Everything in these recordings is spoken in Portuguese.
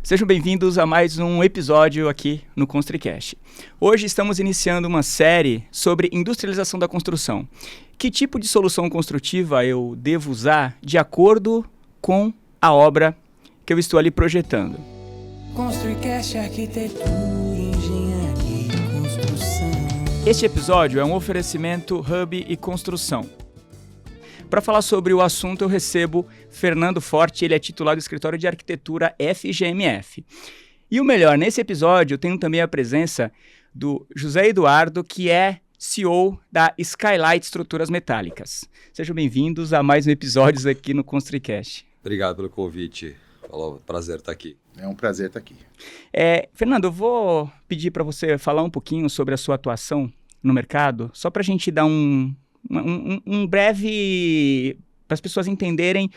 Sejam bem-vindos a mais um episódio aqui no ConstruiCast. Hoje estamos iniciando uma série sobre industrialização da construção. Que tipo de solução construtiva eu devo usar de acordo com a obra que eu estou ali projetando? ConstruiCast, arquitetura, engenharia e construção. Este episódio é um oferecimento Hub e Construção. Para falar sobre o assunto, eu recebo Fernando Forte, ele é titular do escritório de arquitetura FGMF. E o melhor, nesse episódio eu tenho também a presença do José Eduardo, que é CEO da Skylight Estruturas Metálicas. Sejam bem-vindos a mais um episódio aqui no ConstruiCast. Obrigado pelo convite. Prazer estar aqui. É um prazer estar aqui. Fernando, eu vou pedir para você falar um pouquinho sobre a sua atuação no mercado, só para a gente dar um breve, para as pessoas entenderem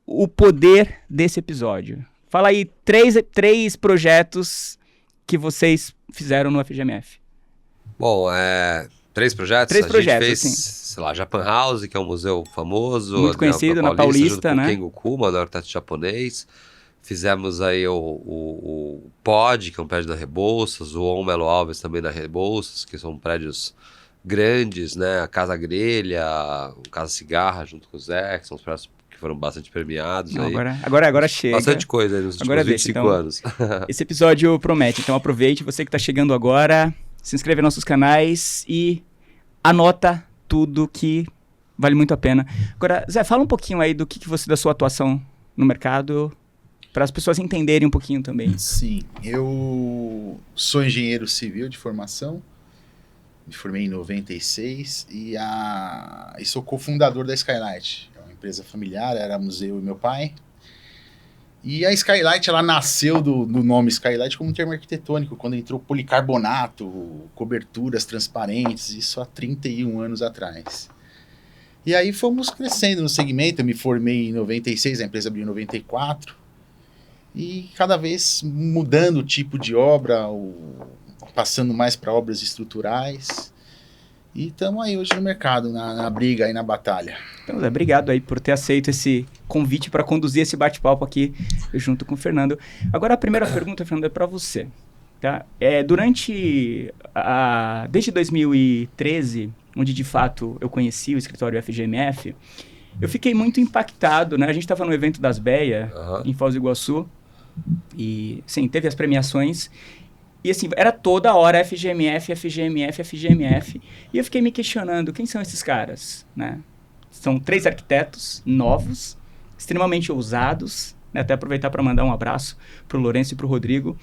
o poder desse episódio. Fala aí três projetos que vocês fizeram no FGMF. Bom, três projetos. Três projetos, gente fez, sim. Sei lá, Japan House, que é um museu famoso. Muito conhecido na Paulista, junto né? Com o Kengoku, maior arquiteto japonês. Fizemos aí o Pod, que é um prédio da Rebouças, o On Melo Alves também da Rebouças, que são prédios grandes, né? A Casa Grelha, o Casa Cigarra, junto com o Zé, que são os prédios que foram bastante premiados. Não, aí. Agora chega. Bastante coisa aí nos últimos 25 anos. Esse episódio promete, então aproveite, você que está chegando agora, se inscreve nos nossos canais e anota tudo que vale muito a pena. Agora, Zé, fala um pouquinho aí do que você, da sua atuação no mercado, para as pessoas entenderem um pouquinho também. Sim, eu sou engenheiro civil de formação, me formei em 96 e sou cofundador da Skylight. É uma empresa familiar, éramos eu e meu pai. E a Skylight, ela nasceu do nome Skylight como um termo arquitetônico, quando entrou policarbonato, coberturas transparentes, isso há 31 anos atrás. E aí fomos crescendo no segmento, eu me formei em 96, a empresa abriu em 94, e cada vez mudando o tipo de obra, passando mais para obras estruturais. E estamos aí hoje no mercado, na briga e na batalha. Então, Zé, obrigado aí por ter aceito esse convite para conduzir esse bate-papo aqui junto com o Fernando. Agora, a primeira pergunta, Fernando, é para você. Tá? Desde 2013, onde de fato eu conheci o escritório FGMF, eu fiquei muito impactado, né? A gente estava no evento das BEA, em Foz do Iguaçu, e sim, teve as premiações. E assim, era toda hora FGMF. E eu fiquei me questionando, quem são esses caras, né? São 3 arquitetos novos, extremamente ousados, né? Até aproveitar para mandar um abraço para o Lourenço e para o Rodrigo.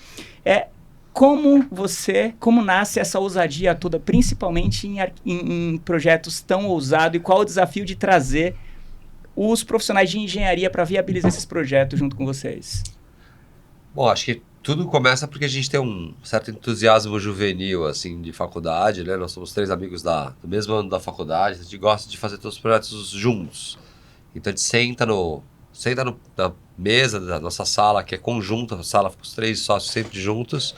Como nasce essa ousadia toda, principalmente em projetos tão ousados, e qual o desafio de trazer os profissionais de engenharia para viabilizar esses projetos junto com vocês? Bom, acho que tudo começa porque a gente tem um certo entusiasmo juvenil, assim, de faculdade, né? Nós somos 3 amigos do mesmo ano da faculdade, a gente gosta de fazer todos os projetos juntos. Então a gente senta na mesa da nossa sala, que é conjunta, a sala com os 3 sócios sempre juntos,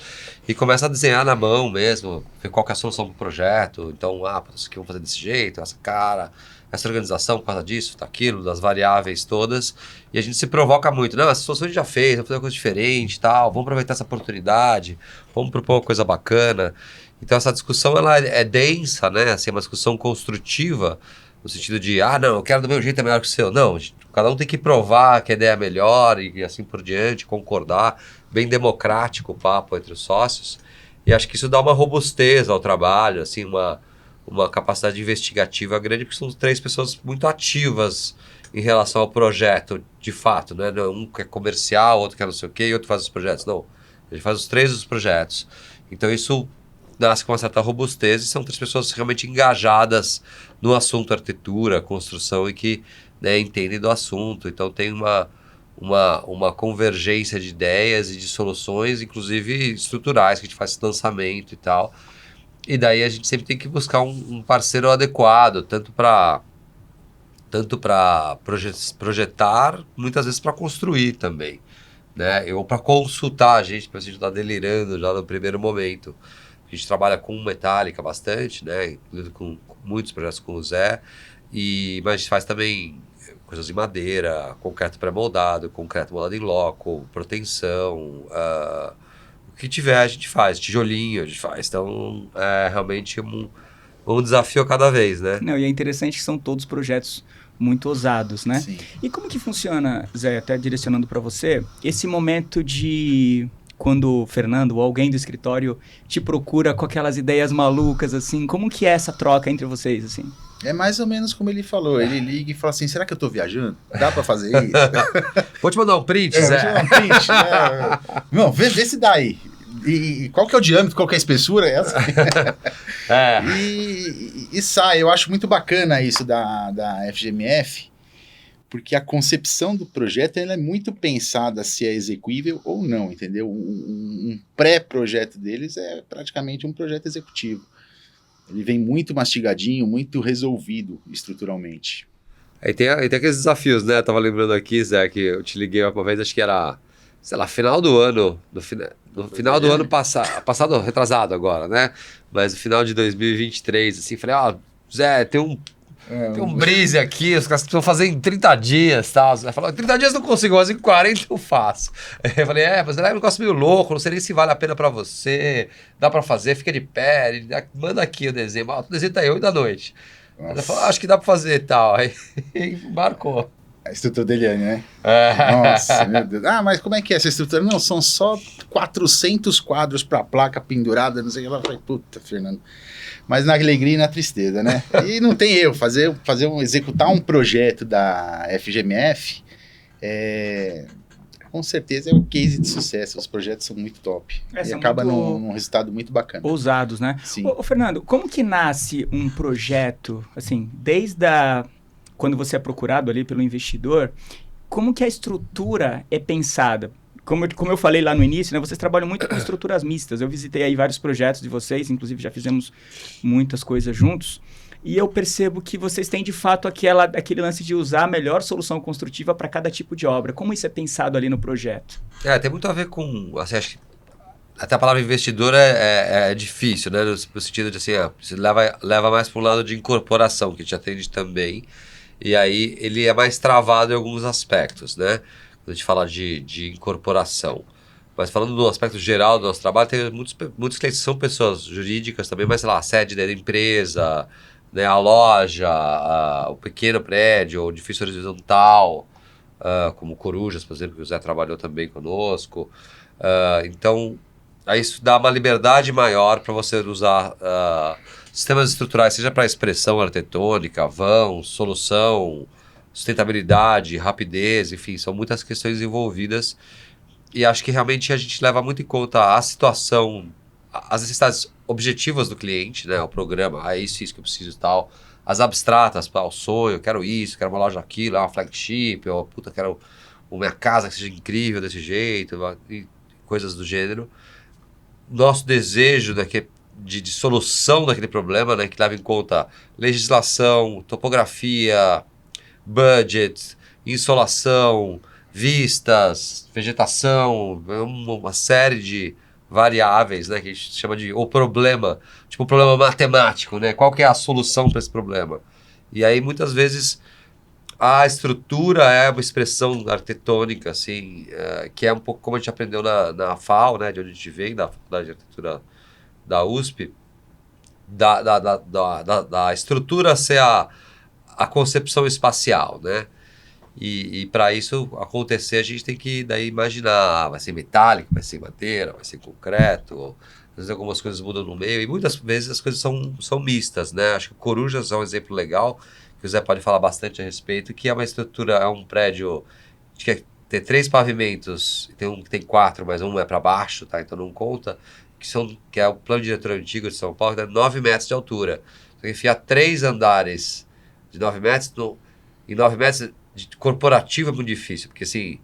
e começa a desenhar na mão mesmo, ver qual que é a solução do projeto. Então, isso aqui vamos fazer desse jeito, essa cara, essa organização por causa disso, daquilo, das variáveis todas, e a gente se provoca muito. Não, essa solução a gente já fez, vamos fazer uma coisa diferente e tal, vamos aproveitar essa oportunidade, vamos propor uma coisa bacana. Então essa discussão, ela é densa, né? Assim, é uma discussão construtiva, no sentido de, não, eu quero do meu jeito, é melhor que o seu. Não, cada um tem que provar que a ideia é melhor e assim por diante, concordar, bem democrático o papo entre os sócios, e acho que isso dá uma robustez ao trabalho, assim, uma capacidade investigativa grande, porque são 3 pessoas muito ativas em relação ao projeto, de fato, né? Um que é comercial, outro que é não sei o quê, e outro faz os projetos. Não, a gente faz os 3 dos projetos. Então isso nasce com uma certa robustez, e são 3 pessoas realmente engajadas no assunto arquitetura, construção, e que, né, entendem do assunto. Então tem uma convergência de ideias e de soluções, inclusive estruturais, que a gente faz esse lançamento e tal. E daí a gente sempre tem que buscar um parceiro adequado, tanto para projetar, muitas vezes para construir também, né? Ou para consultar a gente não estar delirando já no primeiro momento. A gente trabalha com metálica bastante, né? Inclusive com muitos projetos com o Zé, mas a gente faz também coisas em madeira, concreto pré-moldado, concreto moldado em loco, proteção, o que tiver a gente faz, tijolinho a gente faz. Então, é realmente um desafio a cada vez, né? Não, e é interessante que são todos projetos muito ousados, né? Sim. E como que funciona, Zé, até direcionando para você, esse momento de quando o Fernando ou alguém do escritório te procura com aquelas ideias malucas, assim, como que é essa troca entre vocês, assim? É mais ou menos como ele falou. Ele liga e fala assim, será que eu tô viajando? Dá pra fazer isso? Vou te mandar um print, Vou Zé. te mandar um print, né? Não, vê se dá aí. E qual que é o diâmetro, qual que é a espessura? É assim. E sai. Eu acho muito bacana isso da FGMF, porque a concepção do projeto ela é muito pensada se é execuível ou não, entendeu? Um pré-projeto deles é praticamente um projeto executivo. Ele vem muito mastigadinho, muito resolvido estruturalmente. E tem aqueles desafios, né? Eu tava lembrando aqui, Zé, que eu te liguei uma vez, acho que era, sei lá, final do ano, no final do ano passado, retrasado agora, né? Mas no final de 2023, assim, falei, Zé, tem um brise aqui, os caras precisam fazer em 30 dias, tal. Você falou, 30 dias não consigo, mas em 40 eu faço. Eu falei, mas é um negócio meio louco, não sei nem se vale a pena pra você, dá pra fazer, fica de pé, manda aqui o desenho. O desenho tá aí 8 da noite. Ela falou, acho que dá pra fazer e tal. Aí embarcou. A estrutura dele, né? É. Nossa, meu Deus. Mas como é que é essa estrutura? Não, são só 400 quadros pra placa pendurada, não sei o que. Ela falou, puta, Fernando. Mas na alegria e na tristeza, né? E não tem erro, executar um projeto da FGMF, com certeza é um case de sucesso. Os projetos são muito top. E acaba num resultado muito bacana. Ousados, né? Sim. Ô, Fernando, como que nasce um projeto, assim, desde quando você é procurado ali pelo investidor, como que a estrutura é pensada? Como eu falei lá no início, né, vocês trabalham muito com estruturas mistas. Eu visitei aí vários projetos de vocês, inclusive já fizemos muitas coisas juntos. E eu percebo que vocês têm, de fato, aquele lance de usar a melhor solução construtiva para cada tipo de obra. Como isso é pensado ali no projeto? Tem muito a ver com... Assim, acho que até a palavra investidor é difícil, né? No sentido de, assim, você leva mais para um lado de incorporação, que te atende também. E aí ele é mais travado em alguns aspectos, né? Quando a gente fala de incorporação. Mas falando do aspecto geral do nosso trabalho, tem muitos clientes que são pessoas jurídicas também, mas sei lá, a sede da empresa, né, a loja, o pequeno prédio, o edifício horizontal, como Corujas, por exemplo, que o Zé trabalhou também conosco. Então, aí isso dá uma liberdade maior para você usar sistemas estruturais, seja para expressão arquitetônica, vão, solução, sustentabilidade, rapidez, enfim, são muitas questões envolvidas. E acho que realmente a gente leva muito em conta a situação, as necessidades objetivas do cliente, né? O programa, isso que eu preciso e tal. As abstratas, o sonho, eu quero isso, quero uma loja aquilo, uma flagship, ou quero uma casa que seja incrível desse jeito, e coisas do gênero. Nosso desejo de solução daquele problema, né? Que leva em conta legislação, topografia, budget, insolação, vistas, vegetação, uma série de variáveis, né, que a gente chama de o problema, tipo um problema matemático, né? Qual que é a solução para esse problema? E aí muitas vezes a estrutura é uma expressão arquitetônica, assim, que é um pouco como a gente aprendeu na FAO, né, de onde a gente vem, da Faculdade de Arquitetura da USP, da estrutura ser a concepção espacial, né? E para isso acontecer, a gente tem que daí imaginar, vai ser metálico, vai ser madeira, vai ser concreto, às vezes algumas coisas mudam no meio, e muitas vezes as coisas são mistas, né? Acho que Corujas é um exemplo legal, que o Zé pode falar bastante a respeito, que é uma estrutura, é um prédio que tem 3 pavimentos, tem um que tem 4, mas um é para baixo, tá? Então não conta, que é o plano diretor antigo de São Paulo, que dá 9 metros de altura. Então enfiar 3 andares de 9 metros, em 9 metros de corporativo é muito difícil, porque assim,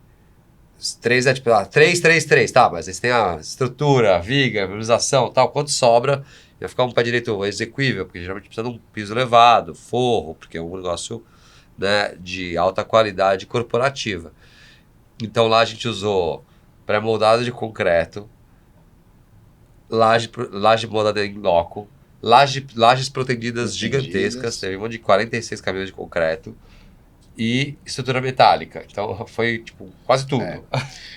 3 é tipo, 3, tá, mas aí você tem a estrutura, a viga, a impermeabilização, tal, quanto sobra, vai ficar um pé direito execuível, porque geralmente precisa de um piso elevado, forro, porque é um negócio, né, de alta qualidade corporativa. Então lá a gente usou pré-moldado de concreto, laje moldada em loco, lajes protendidas gigantescas, teve uma de 46 caminhões de concreto, e estrutura metálica. Então foi tipo quase tudo.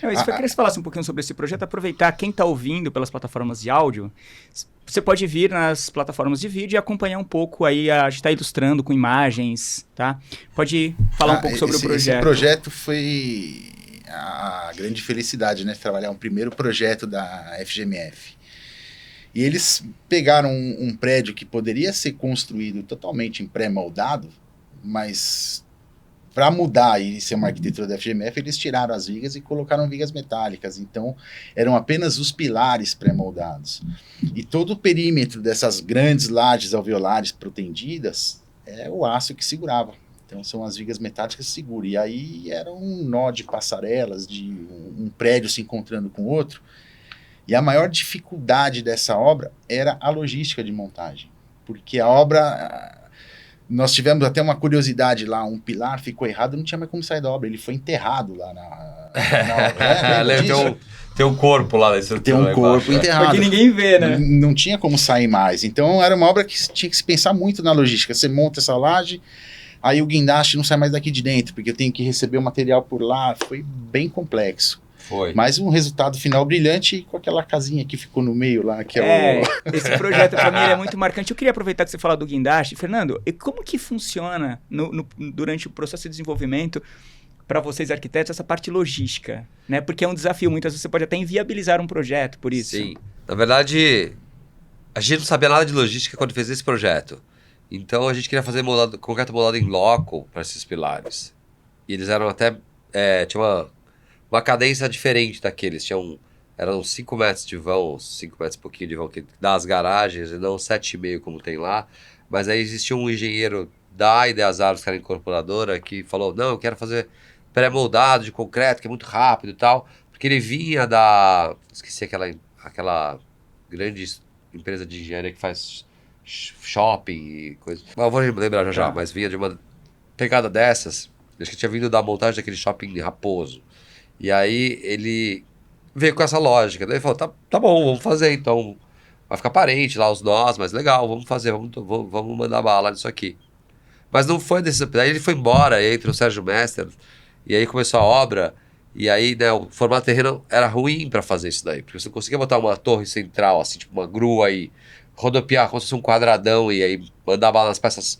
Não, isso eu queria que você falasse um pouquinho sobre esse projeto, aproveitar quem está ouvindo pelas plataformas de áudio, você pode vir nas plataformas de vídeo e acompanhar um pouco aí, a gente está ilustrando com imagens, tá? Pode falar um pouco sobre o projeto. Esse projeto foi a grande felicidade, né? Trabalhar um primeiro projeto da FGMF. E eles pegaram um prédio que poderia ser construído totalmente em pré-moldado, mas para mudar e ser uma arquitetura da FGMF, eles tiraram as vigas e colocaram vigas metálicas. Então, eram apenas os pilares pré-moldados. E todo o perímetro dessas grandes lajes alveolares protendidas é o aço que segurava. Então, são as vigas metálicas que seguram. E aí era um nó de passarelas, de um prédio se encontrando com outro. E a maior dificuldade dessa obra era a logística de montagem. Porque a obra... Nós tivemos até uma curiosidade lá, um pilar ficou errado, não tinha mais como sair da obra, ele foi enterrado lá na obra. Tem um corpo lá na estrutura. Tem um corpo enterrado. Porque ninguém vê, né? Não tinha como sair mais. Então era uma obra que tinha que se pensar muito na logística. Você monta essa laje, aí o guindaste não sai mais daqui de dentro, porque eu tenho que receber o material por lá. Foi bem complexo. Foi. Mas um resultado final brilhante com aquela casinha que ficou no meio lá, que é o... Esse projeto para mim ele é muito marcante. Eu queria aproveitar que você falou do guindaste. Fernando, e como que funciona durante o processo de desenvolvimento para vocês arquitetos essa parte logística? Né? Porque é um desafio, muitas vezes você pode até inviabilizar um projeto por isso. Sim, na verdade a gente não sabia nada de logística quando fez esse projeto. Então a gente queria fazer concreto moldado em loco para esses pilares. E eles eram até... tinha uma cadência diferente daqueles. Eram 5 metros de vão, 5 metros e pouquinho de vão das garagens, e não 7,5 como tem lá. Mas aí existia um engenheiro da Ideias Árvores, que era incorporadora, que falou, não, eu quero fazer pré-moldado de concreto, que é muito rápido e tal. Porque ele vinha esqueci aquela grande empresa de engenharia que faz shopping e coisa. Eu vou lembrar já, mas vinha de uma pegada dessas. Acho que tinha vindo da montagem daquele shopping em Raposo. E aí ele veio com essa lógica. Daí ele falou, tá bom, vamos fazer então. Vai ficar aparente lá os nós, mas legal, vamos fazer, vamos mandar bala nisso aqui. Mas não foi desse... Daí ele foi embora, aí entrou o Sérgio Messer, e aí começou a obra, e aí, né, o formato terreno era ruim para fazer isso daí, porque você não conseguia botar uma torre central, assim, tipo uma grua e rodopiar como se fosse um quadradão, e aí mandar bala nas peças...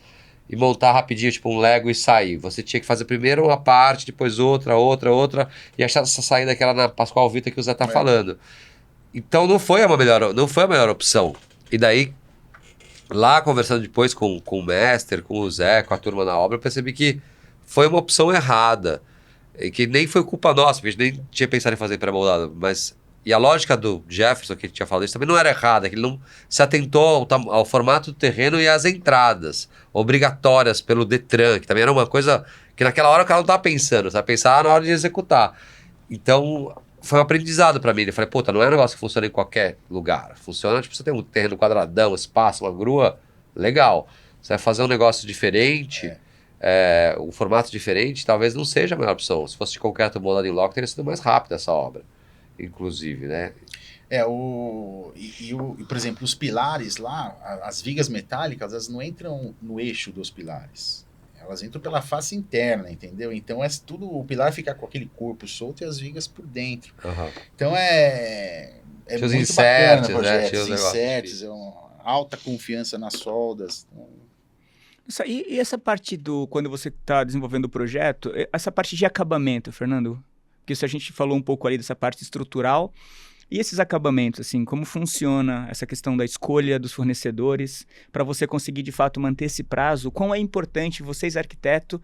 e montar rapidinho, tipo um Lego e sair. Você tinha que fazer primeiro uma parte, depois outra, e achar essa saída que era na Pascoal Vita que o Zé tá falando. Então não foi a melhor opção. E daí, lá conversando depois com o Mestre, com o Zé, com a turma na obra, eu percebi que foi uma opção errada. E que nem foi culpa nossa, porque a gente nem tinha pensado em fazer pré-moldado, mas... E a lógica do Jefferson, que ele tinha falado isso, também não era errada, que ele não se atentou ao formato do terreno e às entradas obrigatórias pelo Detran, que também era uma coisa que naquela hora o cara não estava pensando, você vai pensar na hora de executar. Então, foi um aprendizado para mim. Eu falei, não é um negócio que funciona em qualquer lugar. Funciona, tipo, você tem um terreno quadradão, espaço, uma grua, legal. Você vai fazer um negócio diferente, um formato diferente, talvez não seja a melhor opção. Se fosse de concreto moldado em loco, teria sido mais rápido essa obra. Inclusive, né? Por exemplo, os pilares lá, as vigas metálicas, elas não entram no eixo dos pilares. Elas entram pela face interna, entendeu? Então o pilar fica com aquele corpo solto e as vigas por dentro. Uhum. Então é muito inserts, bacana o projeto. Né? Os inserts, alta confiança nas soldas. Isso aí, e essa parte quando você está desenvolvendo o projeto, essa parte de acabamento, Fernando? Porque isso a gente falou um pouco ali dessa parte estrutural. E esses acabamentos, assim, como funciona essa questão da escolha dos fornecedores para você conseguir, de fato, manter esse prazo? Quão é importante vocês, arquiteto,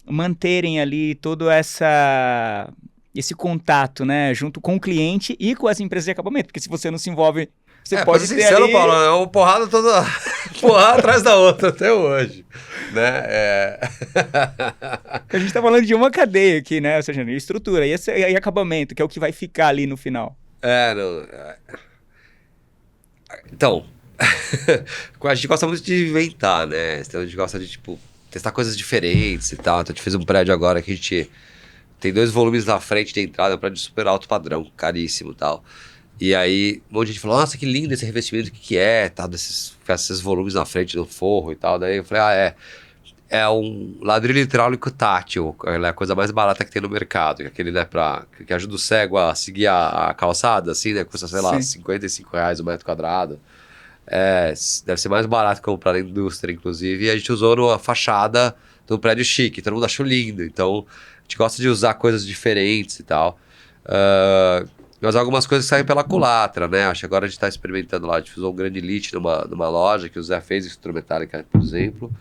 manterem ali todo esse contato, né, junto com o cliente e com as empresas de acabamento? Porque se você não se envolve, você pode ter sincero, ali... Paulo, é uma porrada toda... porrada atrás da outra até hoje, né? A gente tá falando de uma cadeia aqui, né? Ou seja, estrutura e acabamento, que é o que vai ficar ali no final. Então, a gente gosta muito de inventar, né? Então a gente gosta de, tipo, testar coisas diferentes e tal. Então a gente fez um prédio agora que a gente tem 2 volumes na frente de entrada, um prédio super alto padrão, caríssimo e tal. E aí, um monte de gente falou, nossa, que lindo esse revestimento, o que é? Tal, esses volumes na frente do forro e tal. Daí eu falei, é um ladrilho hidráulico tátil, é a coisa mais barata que tem no mercado, que é aquele, né, que ajuda o cego a seguir a calçada, assim, né, custa, sei lá, R$55 o metro quadrado. Deve ser mais barato que comprar na indústria, inclusive, e a gente usou na fachada de um prédio chique, todo mundo achou lindo, então a gente gosta de usar coisas diferentes e tal. Mas algumas coisas saem pela culatra, né? Acho que agora a gente está experimentando lá, a gente usou um grande lit numa loja que o Zé fez instrumentálica, por exemplo,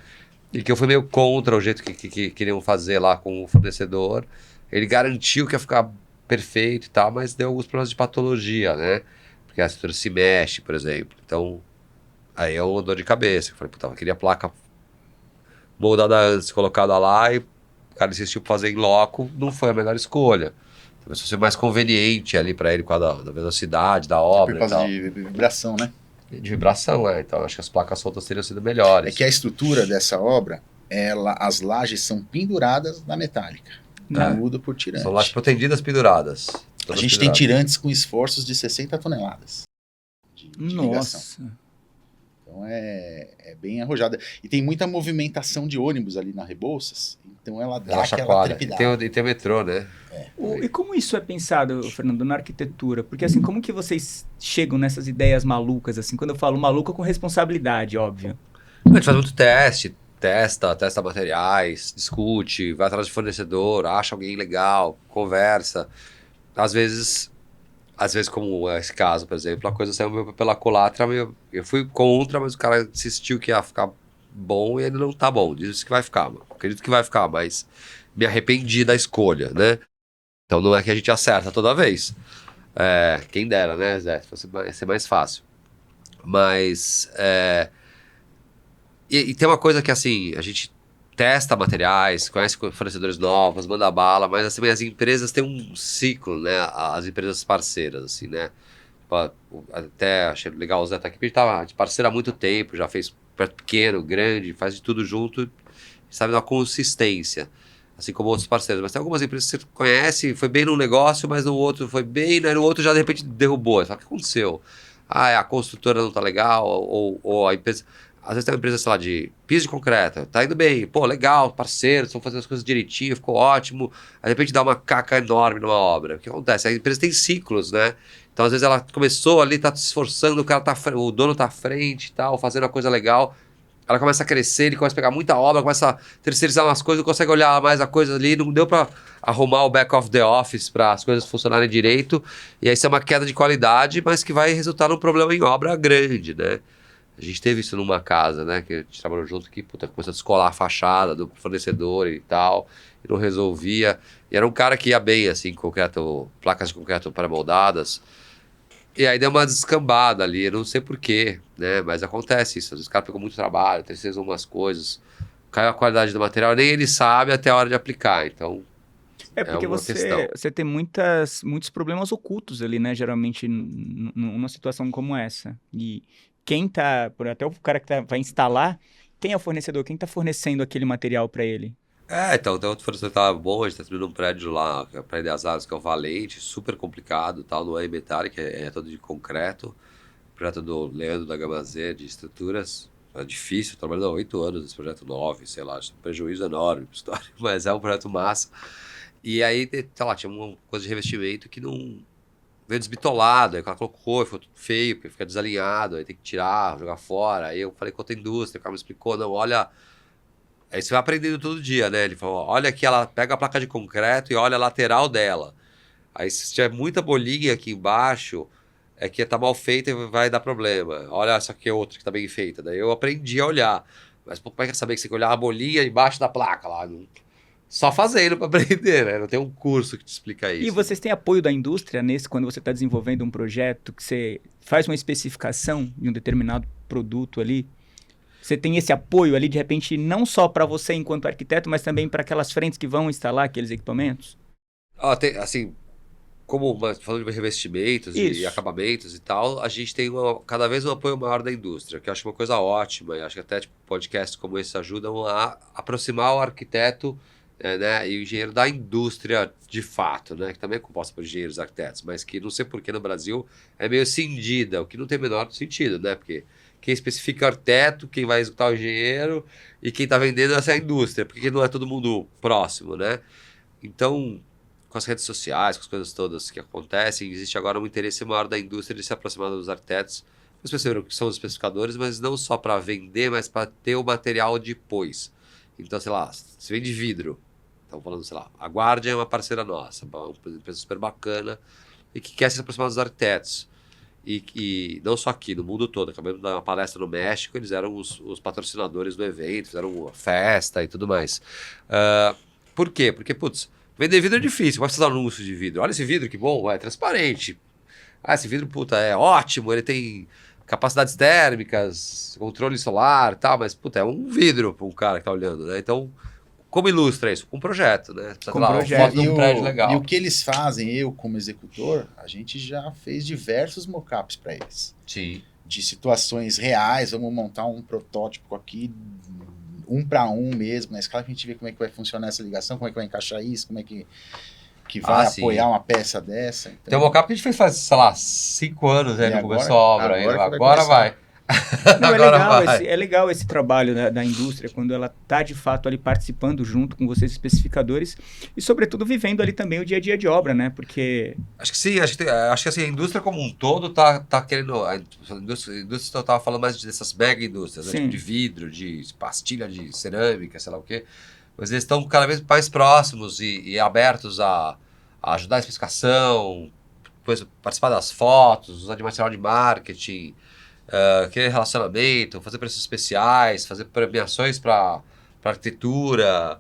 e que eu fui meio contra o jeito que queriam fazer lá com o fornecedor. Ele garantiu que ia ficar perfeito e tal, mas deu alguns problemas de patologia, né? Porque a estrutura se mexe, por exemplo. Então, aí é uma dor de cabeça. Eu falei, puta, eu queria a placa moldada antes, colocada lá, e o cara insistiu pra fazer em loco, não foi a melhor escolha. Começou a ser mais conveniente ali para ele, por causa da velocidade, da obra. Por causa de vibração, né? De vibração, então acho que as placas soltas teriam sido melhores. É que a estrutura dessa obra, as lajes são penduradas na metálica. Não muda por tirante. São lajes protendidas penduradas. A gente tem tirantes com esforços de 60 toneladas. De Nossa! Então é bem arrojada. E tem muita movimentação de ônibus ali na Rebouças, então ela dá aquela trepidada. E tem o metrô, né? E como isso é pensado, Fernando, na arquitetura? Porque assim, como que vocês chegam nessas ideias malucas, assim? Quando eu falo maluca, com responsabilidade, óbvio. A gente faz muito testa materiais, discute, vai atrás de fornecedor, acha alguém legal, conversa. Às vezes, como esse caso, por exemplo, a coisa saiu pela culatra, eu fui contra, mas o cara insistiu que ia ficar bom e ele não tá bom. Diz que vai ficar, acredito que vai ficar, mas me arrependi da escolha, né? Então não é que a gente acerta toda vez. Quem dera, né, Zé? Ia ser mais fácil. Mas, e tem uma coisa que, assim, a gente testa materiais, conhece fornecedores novos, manda bala, mas assim, as empresas têm um ciclo, né? As empresas parceiras, assim, né? Até achei legal o Zé estar aqui, porque a gente tá parceiro há muito tempo, já fez projeto pequeno, grande, faz de tudo junto, sabe, uma consistência, assim como outros parceiros. Mas tem algumas empresas que você conhece, foi bem num negócio, mas no outro foi bem, né? No outro já de repente derrubou. Você fala, o que aconteceu? A construtora não tá legal, ou a empresa... Às vezes tem uma empresa, sei lá, de piso de concreto, tá indo bem, pô, legal, parceiro, estão fazendo as coisas direitinho, ficou ótimo, aí de repente dá uma caca enorme numa obra. O que acontece? A empresa tem ciclos, né? Então, às vezes ela começou ali, tá se esforçando, o dono tá à frente e tal, fazendo a coisa legal, ela começa a crescer, ele começa a pegar muita obra, começa a terceirizar umas coisas, não consegue olhar mais a coisa ali, não deu para arrumar o back of the office para as coisas funcionarem direito, e aí isso é uma queda de qualidade, mas que vai resultar num problema em obra grande, né? A gente teve isso numa casa, né, que a gente trabalhou junto, que começou a descolar a fachada do fornecedor e tal, e não resolvia. E era um cara que ia bem, assim, concreto, placas de concreto pré-moldadas. E aí deu uma descambada ali, eu não sei porquê, né, mas acontece isso. Às vezes o cara pegou muito trabalho, terceirizou umas coisas, caiu a qualidade do material, nem ele sabe até a hora de aplicar, então... porque você tem muitos problemas ocultos ali, né, geralmente, numa situação como essa. E... até o cara que vai instalar, quem é o fornecedor? Quem está fornecendo aquele material para ele? Então, tem outro fornecedor que tá bom, a gente tá subindo um prédio lá, que é o Prédio das Aves, que é o Valente, super complicado, tal, não é metálico, é todo de concreto. Projeto do Leandro da Gamazé, de estruturas, é difícil, trabalhando há 8 anos nesse projeto 9, sei lá, um prejuízo enorme, mas é um projeto massa. E aí, sei lá, tinha uma coisa de revestimento que não... veio desbitolado, aí o cara colocou, ficou tudo feio, porque fica desalinhado, aí tem que tirar, jogar fora. Aí eu falei com outra indústria, o cara me explicou, não, olha... Aí você vai aprendendo todo dia, né? Ele falou, olha aqui, ela pega a placa de concreto e olha a lateral dela. Aí se tiver muita bolinha aqui embaixo, é que tá mal feita e vai dar problema. Olha essa aqui é outra que tá bem feita. Daí eu aprendi a olhar. Mas como é que saber que você tem que olhar a bolinha embaixo da placa lá? Só fazendo para aprender, né? Não tem um curso que te explica isso. E vocês têm apoio da indústria quando você está desenvolvendo um projeto, que você faz uma especificação de um determinado produto ali? Você tem esse apoio ali, de repente, não só para você enquanto arquiteto, mas também para aquelas frentes que vão instalar aqueles equipamentos? Tem, assim, falando de revestimentos e acabamentos e tal, a gente tem cada vez um apoio maior da indústria, que eu acho uma coisa ótima, e acho que até podcasts como esse ajudam a aproximar o arquiteto, né, e o engenheiro da indústria de fato, né, que também é composta por engenheiros e arquitetos, mas que não sei por que no Brasil é meio cindida, o que não tem o menor sentido, né, porque quem especifica é o arquiteto, quem vai executar o engenheiro e quem está vendendo essa é a indústria, porque não é todo mundo próximo, né? Então, com as redes sociais, com as coisas todas que acontecem, existe agora um interesse maior da indústria de se aproximar dos arquitetos, as pessoas que são os especificadores, mas não só para vender, mas para ter o material depois. Então, sei lá, se vende vidro, estamos falando, sei lá, a Guardian é uma parceira nossa, uma empresa super bacana e que quer se aproximar dos arquitetos. E não só aqui, no mundo todo. Acabamos de dar uma palestra no México, eles eram os patrocinadores do evento, fizeram uma festa e tudo mais. Por quê? Porque, putz, vender vidro é difícil, vai fazer um anúncio de vidro. Olha esse vidro, que bom, é transparente. Ah, esse vidro, puta, é ótimo, ele tem capacidades térmicas, controle solar e tal, mas, puta, é um vidro para um cara que tá olhando, né? Então, como ilustra isso? Com um projeto, né? Com um projeto. Um prédio legal. E o que eles fazem, eu como executor, a gente já fez diversos mockups para eles. Sim. De situações reais, vamos montar um protótipo aqui, 1 para 1 mesmo, na escala, que a gente vê como é que vai funcionar essa ligação, como é que vai encaixar isso, como é que vai apoiar uma peça dessa. Então... Tem um mockup que a gente fez faz, sei lá, 5 anos, aí não começou a obra. Agora vai. Não, é legal esse trabalho da indústria, quando ela está de fato ali participando junto com vocês, especificadores, e sobretudo vivendo ali também o dia a dia de obra, né? Porque... Acho que sim, acho que assim, a indústria como um todo tá querendo... A indústria eu estava falando mais dessas mega indústrias, né? Tipo de vidro, de pastilha de cerâmica, sei lá o quê. Mas eles estão cada vez mais próximos e abertos a ajudar a especificação, depois participar das fotos, usar de material de marketing... criar relacionamento, fazer preços especiais, fazer premiações para arquitetura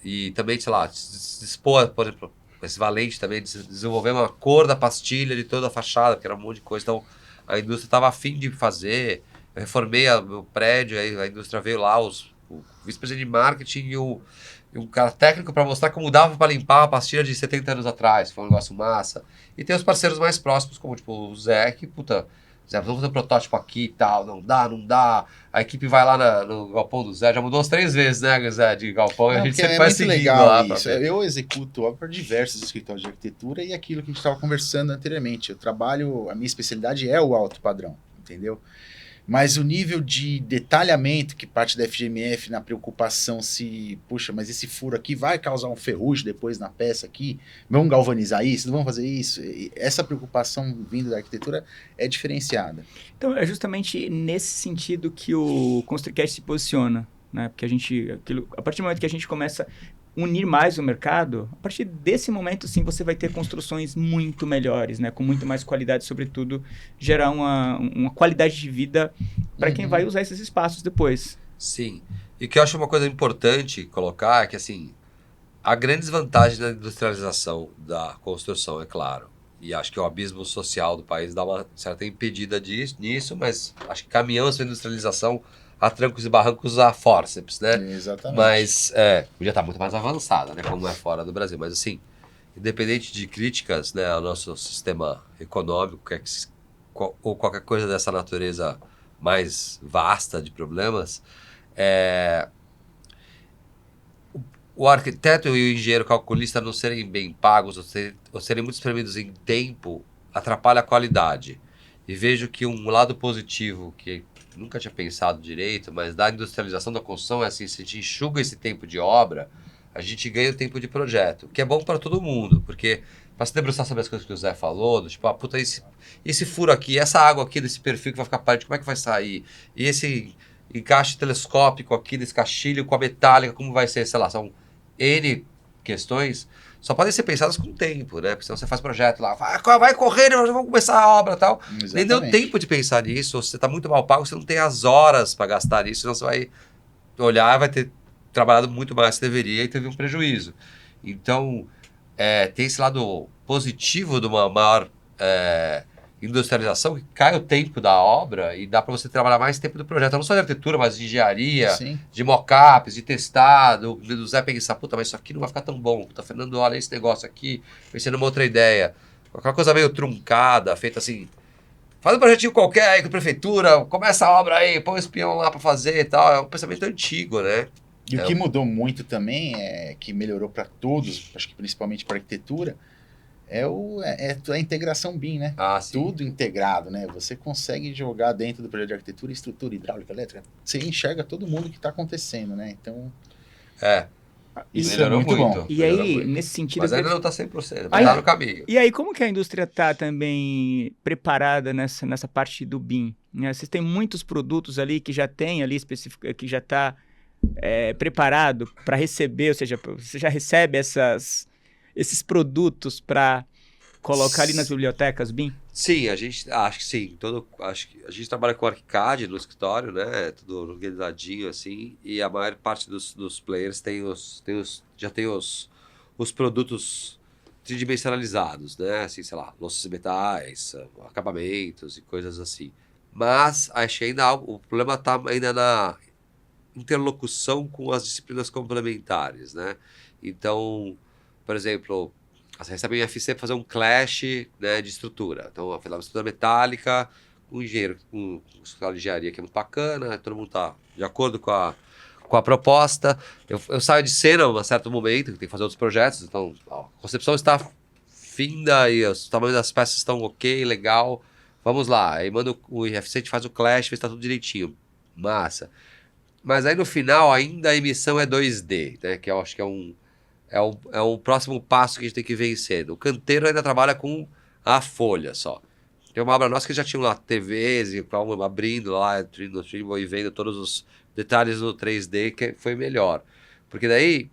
e também, sei lá, dispor, por exemplo, esse Valente também, desenvolver uma cor da pastilha de toda a fachada, que era um monte de coisa. Então, a indústria estava afim de fazer. Eu reformei o meu prédio, aí a indústria veio lá, o vice-presidente de marketing e um cara técnico para mostrar como dava para limpar a pastilha de 70 anos atrás, foi um negócio massa. E tem os parceiros mais próximos, como tipo o Zé, que, puta... Zé, vamos fazer um protótipo aqui e tal, não dá. A equipe vai lá no galpão do Zé, já mudou umas 3 vezes, né, Zé, de galpão, e a gente sempre vai seguindo legal lá. Isso. Eu executo obra para diversos escritórios de arquitetura e aquilo que a gente estava conversando anteriormente. A minha especialidade é o alto padrão, entendeu? Mas o nível de detalhamento que parte da FGMF na preocupação se, puxa, mas esse furo aqui vai causar um ferrugem depois na peça aqui, vamos galvanizar isso, não vamos fazer isso. E essa preocupação vindo da arquitetura é diferenciada. Então é justamente nesse sentido que o ConstruiCast se posiciona, né? Porque a partir do momento que a gente começa unir mais o mercado, a partir desse momento, sim, você vai ter construções muito melhores, né? Com muito mais qualidade, sobretudo, gerar uma qualidade de vida para quem vai usar esses espaços depois. Sim. E o que eu acho uma coisa importante colocar é que, assim, há grandes vantagens na industrialização da construção, é claro. E acho que o abismo social do país dá uma certa impedida nisso, mas acho que caminhamos para a industrialização a trancos e barrancos a fórceps, né? Exatamente. Mas, podia estar muito mais avançada, né? Como é fora do Brasil. Mas, assim, independente de críticas, né, ao nosso sistema econômico, ou qualquer coisa dessa natureza mais vasta de problemas, o arquiteto e o engenheiro calculista não serem bem pagos ou serem muito espremidos em tempo atrapalha a qualidade. E vejo que um lado positivo que nunca tinha pensado direito, mas da industrialização da construção é assim, se a gente enxuga esse tempo de obra, a gente ganha o tempo de projeto, que é bom para todo mundo, porque para se debruçar sobre as coisas que o Zé falou, tipo, puta, esse furo aqui, essa água aqui desse perfil que vai ficar parede, como é que vai sair? E esse encaixe telescópico aqui desse caixilho com a metálica, como vai ser? Sei lá, são N questões, só podem ser pensadas com tempo, né? Porque senão você faz projeto lá, vai correr, nós vamos começar a obra e tal. Exatamente. Nem deu tempo de pensar nisso, ou você está muito mal pago, você não tem as horas para gastar nisso, senão você vai olhar, vai ter trabalhado muito mais do que deveria e teve um prejuízo. Então, tem esse lado positivo de uma maior industrialização, que cai o tempo da obra e dá para você trabalhar mais tempo do projeto, não só de arquitetura, mas de engenharia, sim, de mock-ups, de testado, do Zé pensar, puta, mas isso aqui não vai ficar tão bom, puta, Fernando, olha esse negócio aqui, pensei numa outra ideia, qualquer coisa meio truncada, feita assim, faz um projetinho qualquer aí com a prefeitura, começa a obra aí, põe um espião lá para fazer e tal, é um pensamento antigo, né? E o que mudou muito também, que melhorou para todos, acho que principalmente para a arquitetura, é a integração BIM, né? Sim. Tudo integrado, né? Você consegue jogar dentro do projeto de arquitetura, estrutura, hidráulica, elétrica. Você enxerga todo mundo que está acontecendo, né? Então, isso melhorou é muito bom. E aí, nesse sentido... Mas ainda não está 100%, mas está no caminho. E aí, como que a indústria está também preparada nessa parte do BIM? Né? Vocês têm muitos produtos ali que já tem ali específico, que já está preparado para receber, ou seja, você já recebe esses produtos para colocar ali nas bibliotecas BIM? Sim, acho que sim. Acho que a gente trabalha com ArchiCAD no escritório, né? Tudo organizadinho assim. E a maior parte dos players já tem os produtos tridimensionalizados, né? Assim, sei lá, louças e metais, acabamentos e coisas assim. Mas acho que ainda o problema está ainda na interlocução com as disciplinas complementares, né? Então, por exemplo, você recebe um IFC para fazer um clash, né, de estrutura. Então, uma estrutura metálica, um engenheiro com escola de engenharia que é muito bacana, todo mundo está de acordo com a proposta. Eu saio de cena em um certo momento, que tem que fazer outros projetos, então a concepção está finda e os tamanhos das peças estão ok, legal. Vamos lá, aí manda o IFC, a gente faz o clash, vê se está tudo direitinho. Massa. Mas aí no final ainda a emissão é 2D, né, que eu acho que é um próximo passo que a gente tem que vencer. O canteiro ainda trabalha com a folha só. Tem uma obra nossa que já tinha lá TVs, abrindo lá, e vendo todos os detalhes no 3D, que foi melhor. Porque daí,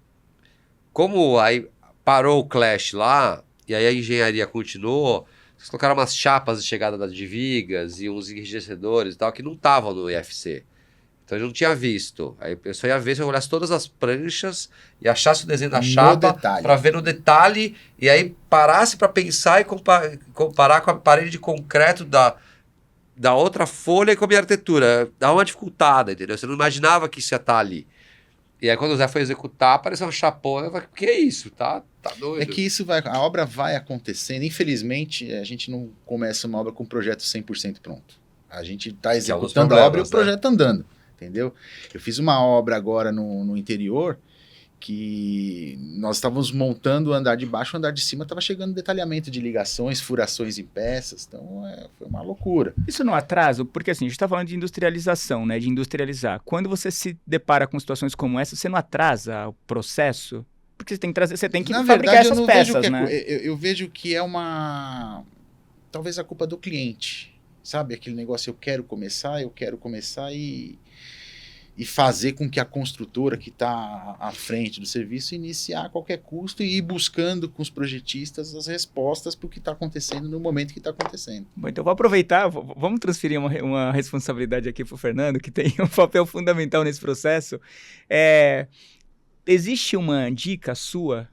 como aí parou o clash lá, e aí a engenharia continuou, eles colocaram umas chapas de chegada de vigas e uns enrijecedores e tal, que não estavam no IFC. Então eu não tinha visto. Aí eu só ia ver se eu olhasse todas as pranchas e achasse o desenho da chapa para ver no detalhe e aí parasse para pensar e comparar com a parede de concreto da outra folha e com a minha arquitetura. Dá uma dificultada, entendeu? Você não imaginava que isso ia estar ali. E aí quando o Zé foi executar, apareceu uma chapona. Eu falei, que é isso? Tá doido. É que a obra vai acontecendo. Infelizmente, a gente não começa uma obra com um projeto 100% pronto. A gente está executando a obra e o projeto tá andando. Entendeu? Eu fiz uma obra agora no interior que nós estávamos montando o andar de baixo, o andar de cima estava chegando detalhamento de ligações, furações em peças, então foi uma loucura. Isso não atrasa? Porque assim, a gente está falando de industrialização, né? De industrializar. Quando você se depara com situações como essa, você não atrasa o processo? Porque você tem que fabricar essas peças, né? Eu vejo que é talvez a culpa do cliente. Sabe, aquele negócio, eu quero começar e fazer com que a construtora que está à frente do serviço iniciar a qualquer custo e ir buscando com os projetistas as respostas para o que está acontecendo no momento que está acontecendo. Bom, então vou aproveitar, vamos transferir uma responsabilidade aqui para o Fernando, que tem um papel fundamental nesse processo. Existe uma dica sua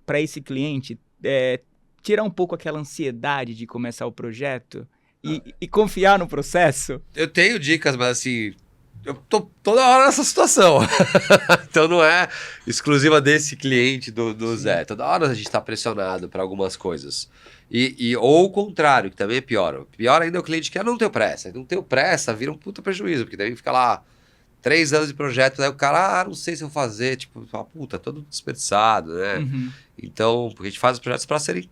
para esse cliente tirar um pouco aquela ansiedade de começar o projeto e confiar no processo? Eu tenho dicas, mas assim, eu tô toda hora nessa situação. Então não é exclusiva desse cliente do Zé. Toda hora a gente tá pressionado para algumas coisas. Ou o contrário, que também é pior. Pior ainda é o cliente que não tem pressa. Não tem pressa, vira um puta prejuízo, porque daí fica lá 3 anos de projeto, daí o cara, não sei se eu vou fazer, tipo, puta, todo desperdiçado, né? Uhum. Então, porque a gente faz os projetos para serem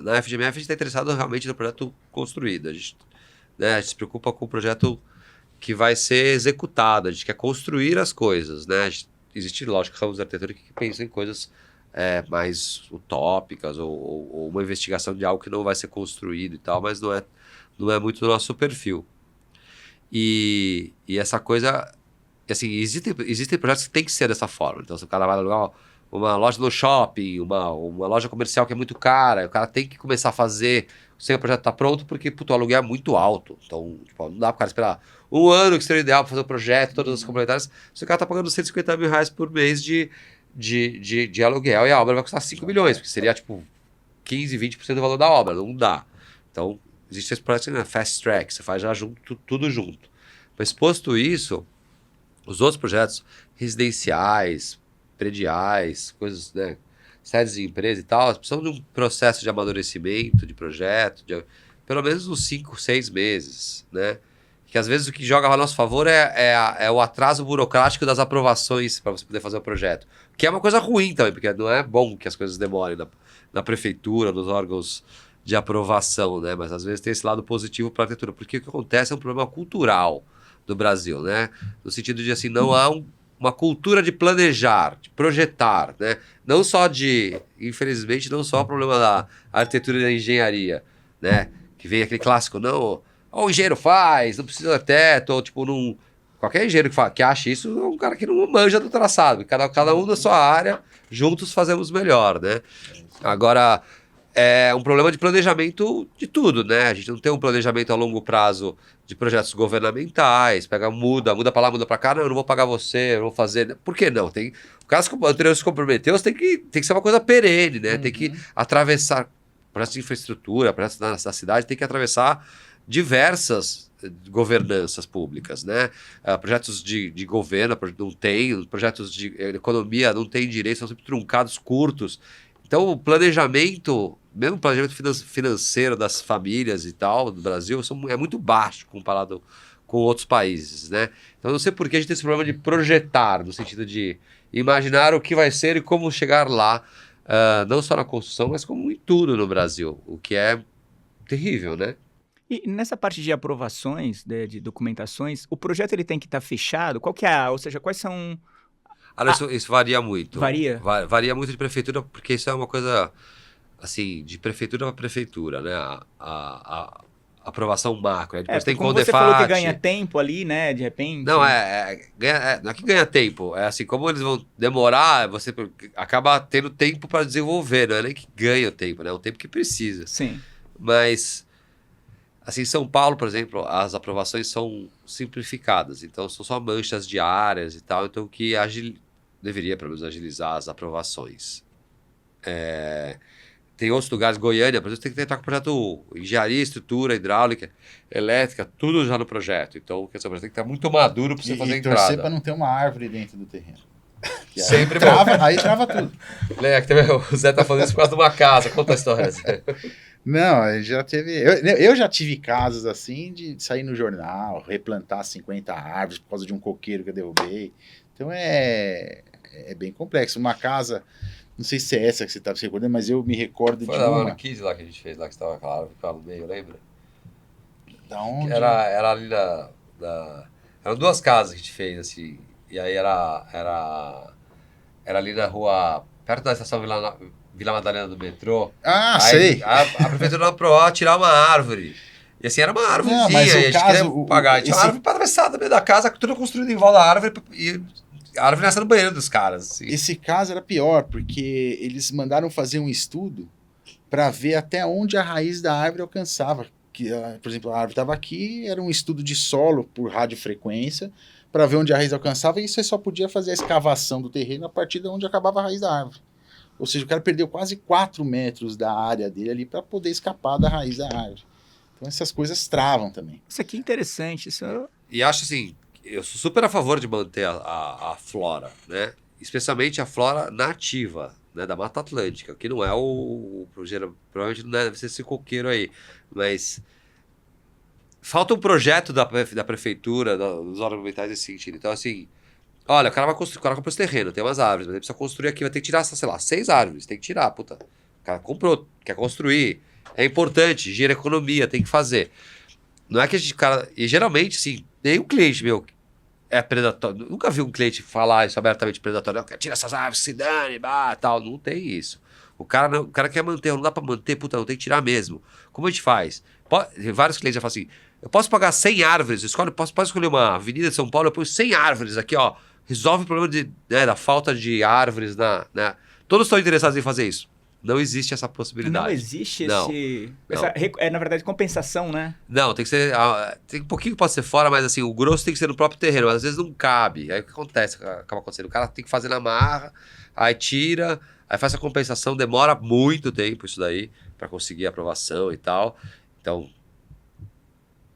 na FGMF a gente está interessado realmente no projeto construído. A gente se preocupa com o projeto que vai ser executado. A gente quer construir as coisas, né? Existe, lógico, ramos de arquitetura que pensam em coisas mais utópicas ou uma investigação de algo que não vai ser construído e tal, mas não é muito do nosso perfil. E essa coisa, assim, existem projetos que tem que ser dessa forma. Então, se o cara vai alugar uma loja no shopping, uma loja comercial que é muito cara, o cara tem que começar a fazer sem o projeto estar pronto, porque o aluguel é muito alto. Então, tipo, não dá para o cara esperar 1 ano, que seria o ideal para fazer o projeto, todas as complementares. Se o cara está pagando R$150 mil por mês de aluguel e a obra vai custar 5 milhões, porque seria tipo 15, 20% do valor da obra, não dá. Então, existe esse projeto, né, fast track, você faz já tudo junto. Mas posto isso, os outros projetos residenciais, prediais, coisas, né, sedes de empresa e tal, precisam de um processo de amadurecimento de projeto, pelo menos uns 5, 6 meses, né? Que às vezes o que joga a nosso favor é o atraso burocrático das aprovações para você poder fazer o projeto. Que é uma coisa ruim também, porque não é bom que as coisas demorem na prefeitura, nos órgãos de aprovação, né? Mas às vezes tem esse lado positivo para a arquitetura, porque o que acontece é um problema cultural do Brasil, né? No sentido de, assim, não há uma cultura de planejar, de projetar, né? Não só infelizmente, não só o problema da arquitetura e da engenharia, né? Que vem aquele clássico, não, o engenheiro faz, não precisa de teto, ou tipo, não... Qualquer engenheiro que acha isso é um cara que não manja do traçado. Cada um da sua área, juntos fazemos melhor, né? Agora, é um problema de planejamento de tudo, né? A gente não tem um planejamento a longo prazo de projetos governamentais, muda pra lá, muda pra cá, não, eu não vou pagar você, eu não vou fazer... Por que não? O caso que o anterior se comprometeu, tem que ser uma coisa perene, né? Tem que atravessar projetos de infraestrutura, projetos da cidade, tem que atravessar diversas governanças públicas, né? Projetos de governo não tem, projetos de economia não tem direito, são sempre truncados, curtos. Então, o planejamento, mesmo o planejamento financeiro das famílias e tal, do Brasil, é muito baixo comparado com outros países, né? Então, não sei por que a gente tem esse problema de projetar, no sentido de imaginar o que vai ser e como chegar lá, não só na construção, mas como em tudo no Brasil, o que é terrível, né? E nessa parte de aprovações, de documentações, o projeto ele tem que estar fechado? Qual que é ou seja, quais são... Isso varia muito. Varia? Varia muito de prefeitura, porque isso é uma coisa, assim, de prefeitura para prefeitura, né? A aprovação macro. Né? Depois tem como Condefat. Você falou que ganha tempo ali, né? De repente... Não, não é que ganha tempo. É assim, como eles vão demorar, você acaba tendo tempo para desenvolver. Não é nem que ganha o tempo, né? É o tempo que precisa. Sim. Mas... Assim, em São Paulo, por exemplo, as aprovações são simplificadas, então são só manchas de áreas e tal, então que deveria, pelo menos, agilizar as aprovações. Tem outros lugares, Goiânia, por exemplo, tem que tentar com o projeto engenharia, estrutura, hidráulica, elétrica, tudo já no projeto. Então, o projeto tem que estar muito maduro para você fazer a entrada. E torcer para não ter uma árvore dentro do terreno. Sempre aí trava tudo. O Zé tá falando isso por causa de uma casa, conta a história, Zé. Não, já teve. Eu já tive casos assim de sair no jornal, replantar 50 árvores por causa de um coqueiro que eu derrubei. Então é bem complexo. Uma casa, não sei se é essa que você estava se recordando, mas eu me recordo Foi de uma. uma. Foi na 15 lá que a gente fez, lá que estava aquela árvore no meio, lembra? Da onde? Era ali eram duas casas que a gente fez, assim. E aí era ali na rua, perto da estação Vila Madalena do metrô. Ah, aí, sei. A prefeitura aprovou tirar uma árvore. E assim, era uma árvorezinha. Não, mas a gente queria pagar. Tinha uma árvore atravessada no meio da casa, tudo construído em volta da árvore. E a árvore nasceu no banheiro dos caras. Assim. Esse caso era pior, porque eles mandaram fazer um estudo para ver até onde a raiz da árvore alcançava. Por exemplo, a árvore estava aqui, era um estudo de solo por radiofrequência, para ver onde a raiz alcançava, e você só podia fazer a escavação do terreno a partir de onde acabava a raiz da árvore. Ou seja, o cara perdeu quase 4 metros da área dele ali para poder escapar da raiz da árvore. Então essas coisas travam também. Isso aqui é interessante. E acho assim, eu sou super a favor de manter a flora, né? Especialmente a flora nativa, né? Da Mata Atlântica, que não é provavelmente não deve ser esse coqueiro aí, mas... Falta um projeto da prefeitura, dos órgãos ambientais nesse sentido. Então, assim, olha, o cara vai construir, o cara comprou esse terreno, tem umas árvores, mas ele precisa construir aqui, vai ter que tirar, sei lá, 6 árvores, tem que tirar, puta. O cara comprou, quer construir, é importante, gira economia, tem que fazer. Não é que a gente, cara, e geralmente, assim, nenhum cliente meu é predatório, nunca vi um cliente falar isso abertamente predatório, não, quer tirar essas árvores, se dane, tal, não tem isso. O cara quer manter, não dá pra manter, puta, não tem que tirar mesmo. Como a gente faz? Vários clientes já falam assim, eu posso pagar 100 árvores, posso escolher uma avenida de São Paulo, eu ponho 100 árvores aqui, ó, resolve o problema da falta de árvores, todos estão interessados em fazer isso. Não existe essa possibilidade. Não existe não. Essa, na verdade, compensação, né? Não, tem que ser, tem um pouquinho que pode ser fora, mas assim, o grosso tem que ser no próprio terreno, mas às vezes não cabe. Aí o que acontece? Acaba acontecendo, o cara tem que fazer na marra, aí tira, aí faz a compensação, demora muito tempo isso daí, para conseguir a aprovação e tal. Então,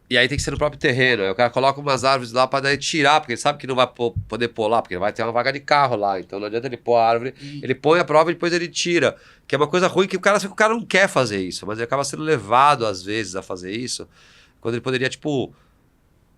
e aí tem que ser no próprio terreno. Aí o cara coloca umas árvores lá para daí tirar, porque ele sabe que não vai poder pôr lá, porque vai ter uma vaga de carro lá. Então não adianta ele pôr a árvore, ele põe a prova e depois ele tira. Que é uma coisa ruim que o cara não quer fazer isso, mas ele acaba sendo levado às vezes a fazer isso, quando ele poderia, tipo,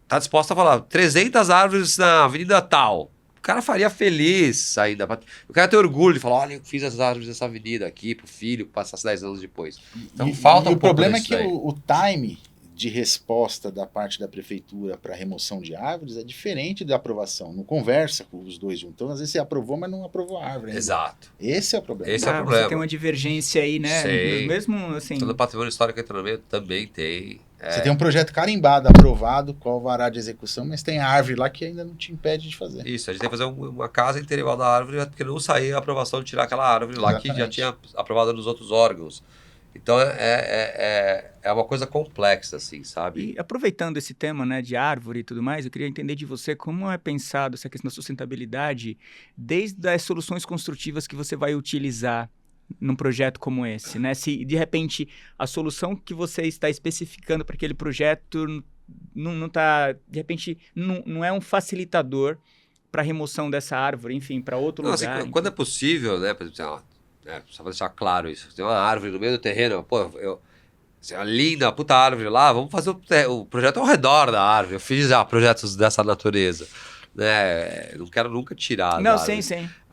tá disposto a falar 300 árvores na avenida tal. cara faria feliz ainda. O cara tem orgulho de falar, olha, eu fiz as árvores dessa avenida aqui pro filho, que passasse 10 anos depois. Então falta um pouco. O problema é que o time de resposta da parte da prefeitura para remoção de árvores é diferente da aprovação. Não conversa com os dois juntos. Então, às vezes você aprovou, mas não aprovou a árvore ainda. Exato. Esse é o problema. Esse é o problema. Você tem uma divergência aí, né? Sei. Mesmo assim... Todo patrimônio histórico entra no meio também tem. Você tem um projeto carimbado, aprovado, com alvará de execução, mas tem a árvore lá que ainda não te impede de fazer. Isso, a gente tem que fazer uma casa inteira igual da árvore, porque não saía a aprovação de tirar aquela árvore lá que já tinha aprovado nos outros órgãos. Então é uma coisa complexa, assim, sabe? E aproveitando esse tema, né, de árvore e tudo mais, eu queria entender de você como é pensado essa questão da sustentabilidade desde as soluções construtivas que você vai utilizar num projeto como esse, né? Se de repente a solução que você está especificando para aquele projeto não está, de repente, não é um facilitador para a remoção dessa árvore, enfim, para outro lugar. Assim, quando é possível, né? Por exemplo, só para deixar claro isso, tem uma árvore no meio do terreno, pô, assim, uma linda, puta árvore lá, vamos fazer o projeto ao redor da árvore. Eu fiz já projetos dessa natureza, né? Não quero nunca tirar. Não, sim.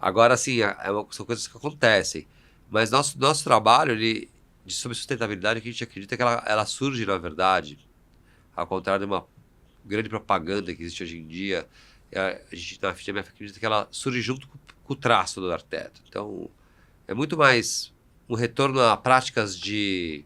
Agora, assim, são coisas que acontecem. Mas nosso trabalho sobre sustentabilidade, que a gente acredita que ela surge, na verdade, ao contrário de uma grande propaganda que existe hoje em dia, a gente na FGMF acredita que ela surge junto com o traço do arquiteto. Então, é muito mais um retorno a práticas de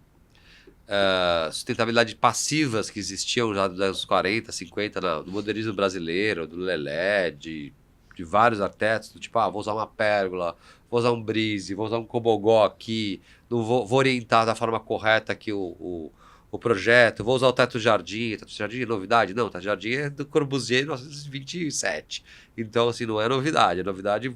sustentabilidade passivas que existiam já dos anos 40, 50, no modernismo brasileiro, do Lelé, de vários arquitetos, do tipo, vou usar uma pérgola, vou usar um brise, vou usar um cobogó aqui, não vou orientar da forma correta aqui o projeto, vou usar o teto jardim. Teto jardim é novidade? Não, teto jardim é do Corbusier de 1927. Então, assim, não é novidade. É novidade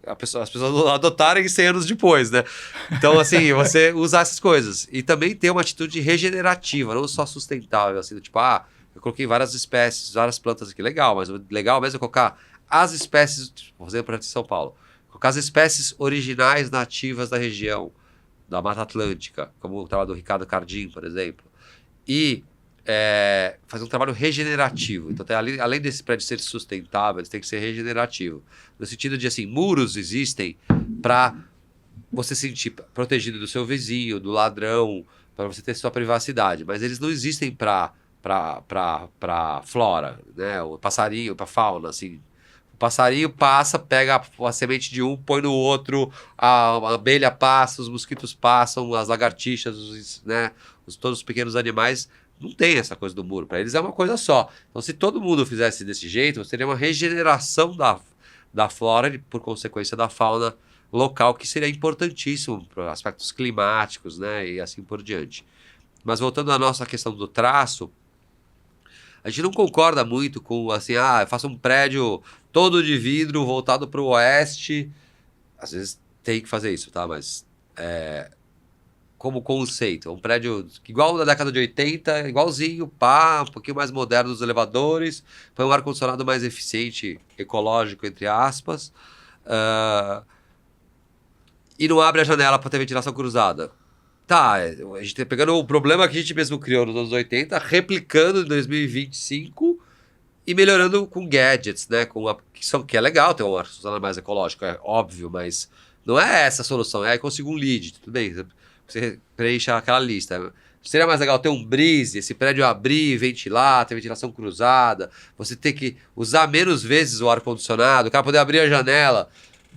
as pessoas adotarem 100 anos depois, né? Então, assim, você usar essas coisas. E também ter uma atitude regenerativa, não só sustentável, assim, do tipo, eu coloquei várias espécies, várias plantas aqui, legal, mas o legal mesmo é colocar as espécies, vou fazer um projeto em São Paulo, colocar as espécies originais nativas da região, da Mata Atlântica, como o trabalho do Ricardo Cardim, por exemplo, e fazer um trabalho regenerativo. Então, além desse prédio ser sustentável, ele tem que ser regenerativo. No sentido de, assim, muros existem para você se sentir protegido do seu vizinho, do ladrão, para você ter sua privacidade, mas eles não existem para flora, né? O passarinho, para fauna, assim. O passarinho passa, pega a semente de um, põe no outro, a abelha passa, os mosquitos passam, as lagartixas, né? Todos os pequenos animais. Não tem essa coisa do muro. Para eles é uma coisa só. Então, se todo mundo fizesse desse jeito, você teria uma regeneração da flora e, por consequência, da fauna local, que seria importantíssimo para aspectos climáticos, né? E assim por diante. Mas voltando à nossa questão do traço, a gente não concorda muito com, assim, eu faço um prédio todo de vidro voltado para o oeste. Às vezes tem que fazer isso, tá? Mas como conceito, um prédio igual da década de 80, igualzinho, um pouquinho mais moderno dos elevadores, põe um ar-condicionado mais eficiente, ecológico, entre aspas, e não abre a janela para ter ventilação cruzada. Tá, a gente tá pegando o problema que a gente mesmo criou nos anos 80, replicando em 2025 e melhorando com gadgets, né? Que é legal ter um ar-condicionado mais ecológico, é óbvio, mas não é essa a solução. Aí consigo um lead, tudo bem, você preencha aquela lista. Seria mais legal ter um brise, esse prédio abrir, ventilar, ter ventilação cruzada, você ter que usar menos vezes o ar-condicionado, o cara poder abrir a janela.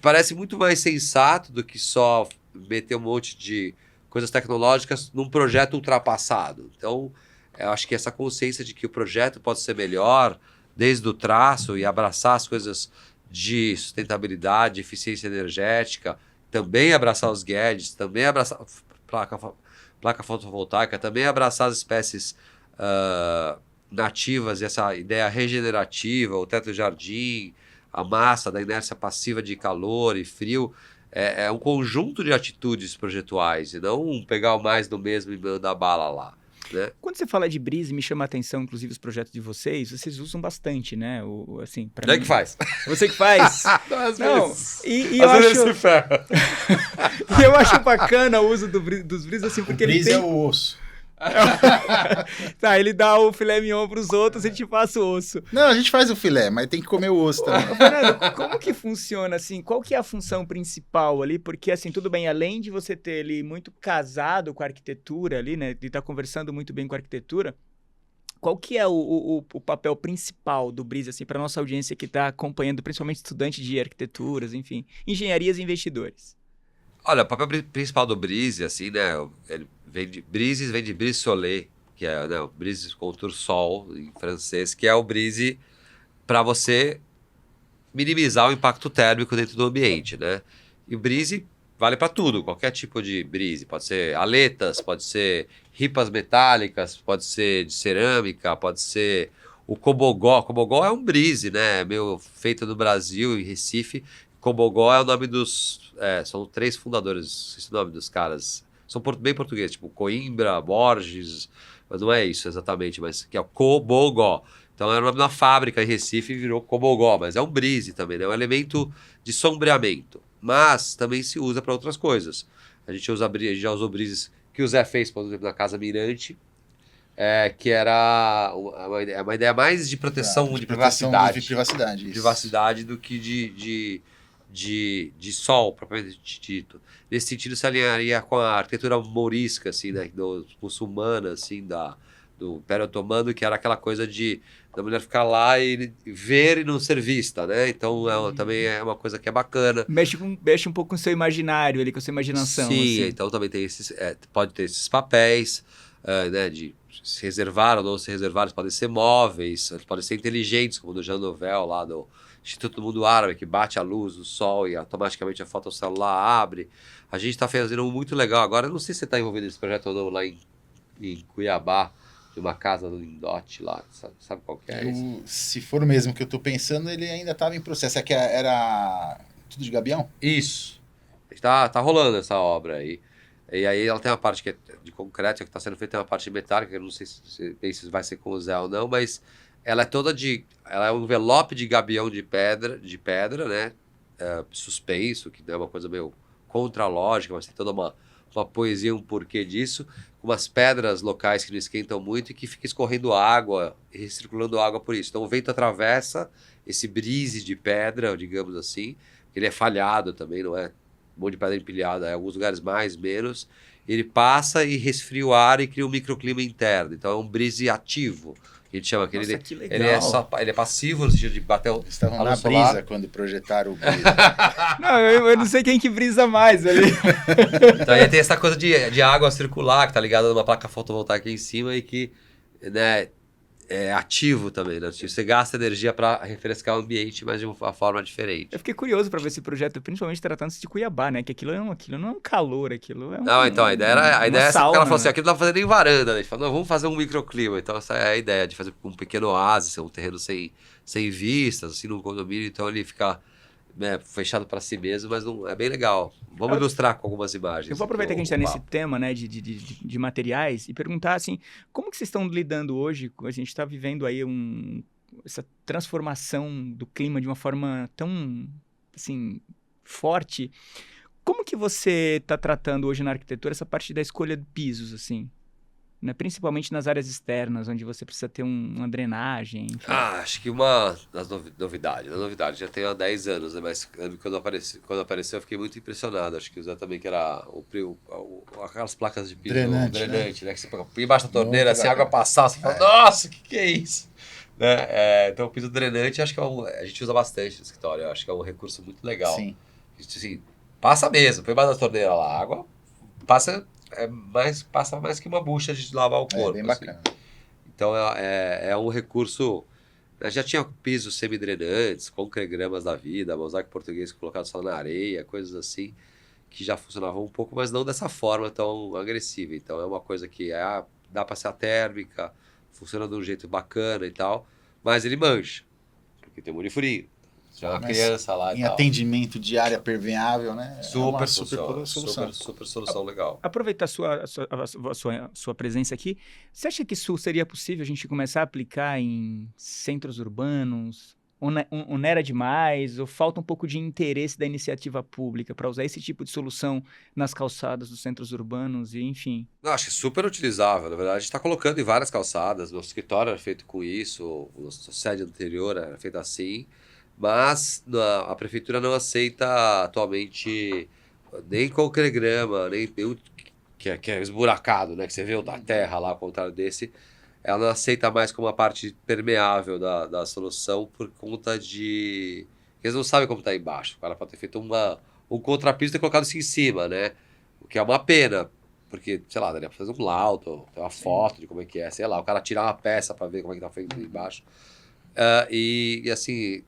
Parece muito mais sensato do que só meter um monte de coisas tecnológicas num projeto ultrapassado. Então, eu acho que essa consciência de que o projeto pode ser melhor, desde o traço, e abraçar as coisas de sustentabilidade, eficiência energética, também abraçar os gadgets, também abraçar placa fotovoltaica, também abraçar as espécies nativas, e essa ideia regenerativa, o teto jardim, a massa da inércia passiva de calor e frio, é um conjunto de atitudes projetuais, e não pegar o mais do mesmo e mandar bala lá, né? Quando você fala de brise, me chama a atenção, inclusive, os projetos de vocês usam bastante, né? Assim, pra mim, que faz? Você que faz? Não, e eu acho... E eu acho bacana o uso dos bris, assim, porque o brise é o osso. Tá, ele dá o filé mignon pros outros e te passa o osso. Não, a gente faz o filé, mas tem que comer o osso também. Ô, Fernando, como que funciona, assim? Qual que é a função principal ali? Porque, assim, tudo bem, além de você ter ele muito casado com a arquitetura ali, né? De estar conversando muito bem com a arquitetura, qual que é o papel principal do Breezy, assim, para nossa audiência que está acompanhando, principalmente estudantes de arquiteturas, enfim, engenharias e investidores? Olha, o papel principal do Breezy, assim, né? Ele vem de Brise Soleil, que é, né, o Brise contour sol em francês, que é o Breezy para você minimizar o impacto térmico dentro do ambiente, né? E o Breezy vale para tudo, qualquer tipo de Breezy. Pode ser aletas, pode ser ripas metálicas, pode ser de cerâmica, pode ser o Cobogó. Cobogó é um Breezy, né? Meio feito no Brasil, em Recife. Cobogó é o nome dos... são 3 fundadores, esse é o nome dos caras. São bem portugueses, tipo Coimbra, Borges, mas não é isso exatamente, mas que é o Cobogó. Então era o nome da fábrica em Recife e virou Cobogó, mas é um Breezy também, né? É um elemento de sombreamento, mas também se usa para outras coisas. A gente já usou Breezes que o Zé fez, por exemplo, na Casa Mirante, que era uma ideia mais de proteção de privacidade. De privacidade, de privacidade do que de sol, propriamente dito. Nesse sentido, se alinharia com a arquitetura mourisca, assim, né, muçulmana, assim, do Império Otomano, que era aquela coisa da mulher ficar lá e ver e não ser vista, né? Então, também é uma coisa que é bacana. Mexe um pouco com o seu imaginário ali, com a sua imaginação. Sim, assim. Então também tem pode ter esses papéis, né, de se reservar ou não se reservar, eles podem ser móveis, eles podem ser inteligentes, como do Jean Nouvel, lá do Instituto do Mundo Árabe, que bate a luz do sol e automaticamente a foto celular abre. A gente está fazendo um muito legal agora, eu não sei se você está envolvido nesse projeto ou não, lá em Cuiabá, de uma casa do Lindote lá, sabe qual que é esse? Se for o mesmo que eu estou pensando, ele ainda estava em processo. É que era tudo de gabião? Isso. Tá rolando essa obra aí. E aí ela tem uma parte que é de concreto, que está sendo feita, tem uma parte metálica, que eu não sei se vai ser com o Zé ou não, mas ela é toda ela é um envelope de gabião de pedra, né? Suspenso, que é uma coisa meio contralógica, mas tem toda uma poesia, um porquê disso, com umas pedras locais que não esquentam muito e que fica escorrendo água e recirculando água por isso. Então o vento atravessa esse brise de pedra, digamos assim, ele é falhado também, não é um monte de pedra empilhada, em alguns lugares mais, menos. Ele passa e resfria o ar e cria um microclima interno. Então é um brise ativo. A gente chama que Nossa, que legal. ele é passivo no sentido de bater o... Estavam na brisa quando projetaram o Breezy. Não, eu não sei quem que brisa mais ali. Então aí tem essa coisa de água circular, que tá ligada numa placa fotovoltaica em cima e que, né, é ativo também, né? Você gasta energia para refrescar o ambiente, mas de uma forma diferente. Eu fiquei curioso para ver esse projeto, principalmente tratando-se de Cuiabá, né? Que aquilo não é um calor, aquilo é um... Não, então, a ideia é essa, sauna, porque ela falou assim, né? aquilo não dá pra fazer nem varanda, né? A gente falou, não, vamos fazer um microclima. Então essa é a ideia, de fazer um pequeno oásis, um terreno sem vistas, assim, num condomínio, então ele fica, né, fechado para si mesmo, mas não, é bem legal. Vamos ilustrar com algumas imagens. Eu vou aproveitar que a gente está nesse tema, né, de materiais e perguntar, assim, como que vocês estão lidando hoje? A gente está vivendo aí essa transformação do clima de uma forma tão, assim, forte. Como que você está tratando hoje na arquitetura essa parte da escolha de pisos, assim? Né? Principalmente nas áreas externas, onde você precisa ter uma drenagem. Enfim. Acho que uma das novidades, já tenho há 10 anos, né? Mas quando apareceu eu fiquei muito impressionado. Acho que usar também que era aquelas placas de piso drenante, né? Que você põe embaixo da torneira, assim, a água passar, você fala, nossa, que é isso? Né? Então o piso drenante acho que a gente usa bastante no escritório, acho que é um recurso muito legal. Sim. Assim, passa mesmo, põe embaixo da torneira lá, a água passa mais que uma bucha de lavar o corpo. É bem bacana. Assim. Então é um recurso. Já tinha pisos semidrenantes, concregramas da vida, mosaico português colocado só na areia, coisas assim, que já funcionavam um pouco, mas não dessa forma tão agressiva. Então é uma coisa que dá para ser térmica, funciona de um jeito bacana e tal, mas ele mancha, porque tem um furinho. Tinha uma criança lá e em tal. atendimento de área permeável, né? Super solução. Super solução legal. Aproveitar a sua presença aqui, você acha que isso seria possível a gente começar a aplicar em centros urbanos, onera demais, ou falta um pouco de interesse da iniciativa pública para usar esse tipo de solução nas calçadas dos centros urbanos e enfim? Não, acho que é super utilizável. Na verdade, a gente está colocando em várias calçadas. Nosso escritório era feito com isso, nossa sede anterior era feita assim, mas a prefeitura não aceita atualmente nem concregrama, nem que é esburacado, né? Que você vê o da terra lá, ao contrário desse. Ela não aceita mais como a parte permeável da solução por conta de... Eles não sabem como está embaixo. O cara pode ter feito um contrapiso e ter colocado isso em cima, né? O que é uma pena, porque, sei lá, daria pra fazer um laudo, ter uma foto de como é que é, sei lá, o cara tirar uma peça para ver como é que tá feito embaixo. E assim,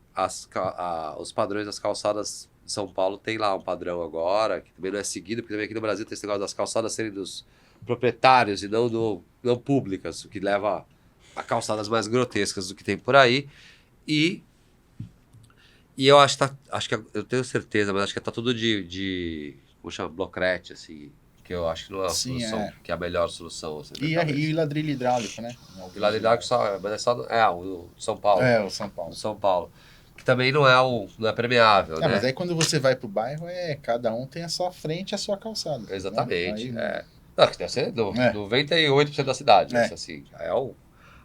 os padrões das calçadas de São Paulo tem lá um padrão agora, que também não é seguido, porque também aqui no Brasil tem esse negócio das calçadas serem dos proprietários e não públicas, o que leva a calçadas mais grotescas do que tem por aí. E eu acho que eu tenho certeza, mas acho que tá tudo como chama, blocrete, assim, que eu acho que não é a solução, que é a melhor solução. Assim, e ladrilho hidráulico, né? E ladrilho hidráulico mas é só o de São Paulo. É, o São Paulo. O São Paulo. Que também não é permeável, né? Mas aí quando você vai pro bairro, cada um tem a sua frente e a sua calçada. Exatamente, né? Não, que deve ser 98% da cidade, assim.